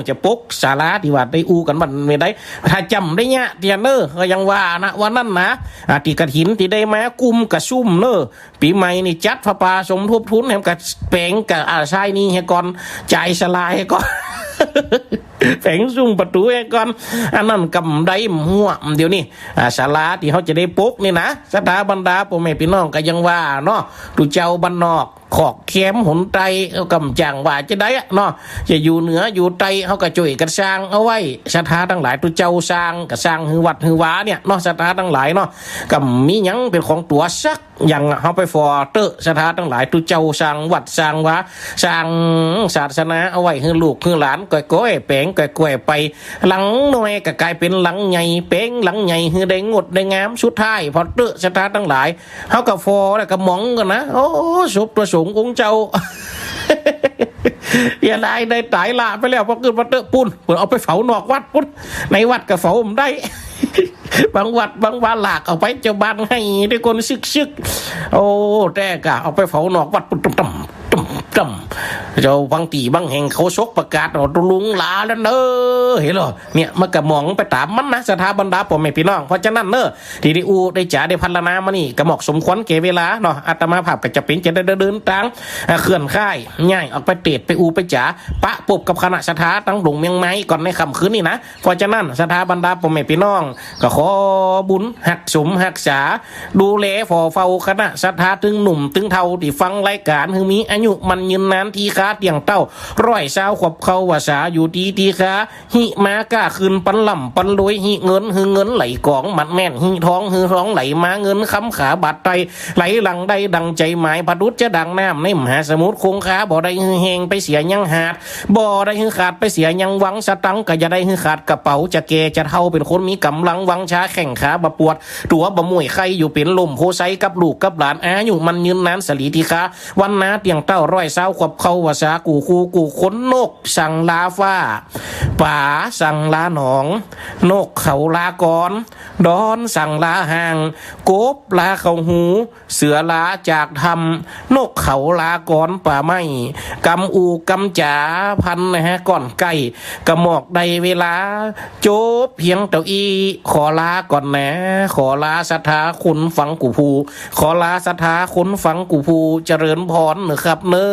จะปกสาระที่ว่าได้กันมันไม่ได้ถ้าจำได้เนี่ยเดียนก็ยังว่านะว่านั่นนะที่กระถินที่ได้มากุมกระซุ่มปีใหม่นี่จัดพระป่าสมทบทุนแหมกับแปลงกับชายนี่ให้ก่อนจ่ายสลายให้ก่อนแฝงซุ่มประตูเองก่อนอันนั้นกำไดหัวเดี๋ยวนี้ศาลาที่เขาจะได้ปุ๊กนี่นะสถาบรรดาพ่อแม่พี่น้องก็ยังว่าเนาะตุเจ้าบ้านนอกขอกแคมหนไตเขากำจังว่าจะได้เนาะจะอยู่เหนืออยู่ไตเขาก็ช่วยกันสร้างเอาไว้ศรัทธาทั้งหลายตุเจ้าสร้างก็สร้างฮือวัดฮือวาเนี่ยเนาะศรัทธาทั้งหลายเนาะก็มีหยังเป็นของตัวซักอย่างเขาไปฟอเตอศรัทธาทั้งหลายตุเจ้าสร้างวัดสร้างวาสร้างศาสนาเอาไว้ฮือลูกฮือหลานก้อยแปลงก้อยไปหลังหน่อยก็กลายเป็นหลังใหญ่เป้งหลังใหญ่ฮือได้งดได้งามสุดท้ายพอเตอศรัทธาทั้งหลายเขาก็ฟอแล้วก็มองกันนะโอ้สุบตัวสูงองค์เจ้าอย่าได้ตายละไปแล้วพอขึ้นวัดเตอปุ่นเปิดเอาไปเผานอกวัดปุ่นในวัดก็เผาผมได้บางวัดบางวาหลากเอาไปเจ้าบ้านให้ด้วยคนซึกโอ้แต่ก็เอาไปเผานอกวัดปุ่นต่ำเจ้าบางตีบางแห่งเขาชกประกาศตุลุงลาแล้วเห็นหรอเนี่ยมันก็มองไปตามมันนะสถาบรรดาพ่อแม่พี่น้องเพราะฉะนั้นที่ได้ได้จ๋าได้พันละนามานี่ก็เหมาะสมควรเกเวลาเนาะอาตมาภาพก็จะเป็นจะเดินทางเคลื่อนค่ายง่ายออกไปเตะไปไปจ๋าปะปบกับคณะสถาตั้งหลงเมียงไม้ก่อนในค่ำคืนนี่นะเพราะฉะนั้นสถาบรรดาพ่อแม่พี่น้องก็ขอบุญหักสมหักษาดูแลฝ่อเฝ้าคณะสถาถึงหนุ่มถึงเท่าที่ฟังรายการคือมีอายุมันยืนนานทีค้าเตียงเต้าร้อยสาวขบเขาว่าสาอยู่ดีคาเฮี หิมาก้าคืนปันล่ำปันรวยหิเงินหือเงินไหลกองมัดแม่นหิท้องหือท้องไหลมาเงินคำขาบาดไตไหลหลังได้ดังใจหมายพดุษจะดังน้ำในมหาสมุทรคงคาบ่ได้หือแหงไปเสียยังหาดบ่ได้หือขาดไปเสียยังหวังสตังก็จะได้หือขาดกระเป๋าจะเกจะเท่าเป็นคนมีกำลังวังช้าแข่งขาบะปวดตัวบะมวยไข่อยู่เป็นลมโพไซกับลูกกับหลานอาอยู่มันยืนนานสลีติคาวันนาเตียงเต้าร้อยเศร้าขวบเข้าวาสากูคูกูขนนกสั่งลาฟ้าป่าสั่งลาหนองนกเขาลากรดอนสั่งลาห่างกบลาเขาหูเสือลาจากทำนกเขาลากรป่าไม้กำอูกำจ๋าพันนะฮะก่อนไก่กระหมอกใดเวลาโจบเพียงเต้าอีขอลาก่อนนะขอลาศรัทธาคุณฟังกูภูขอลาศรัทธาคุณฟังกูภูเจริญพรนะครับเนอ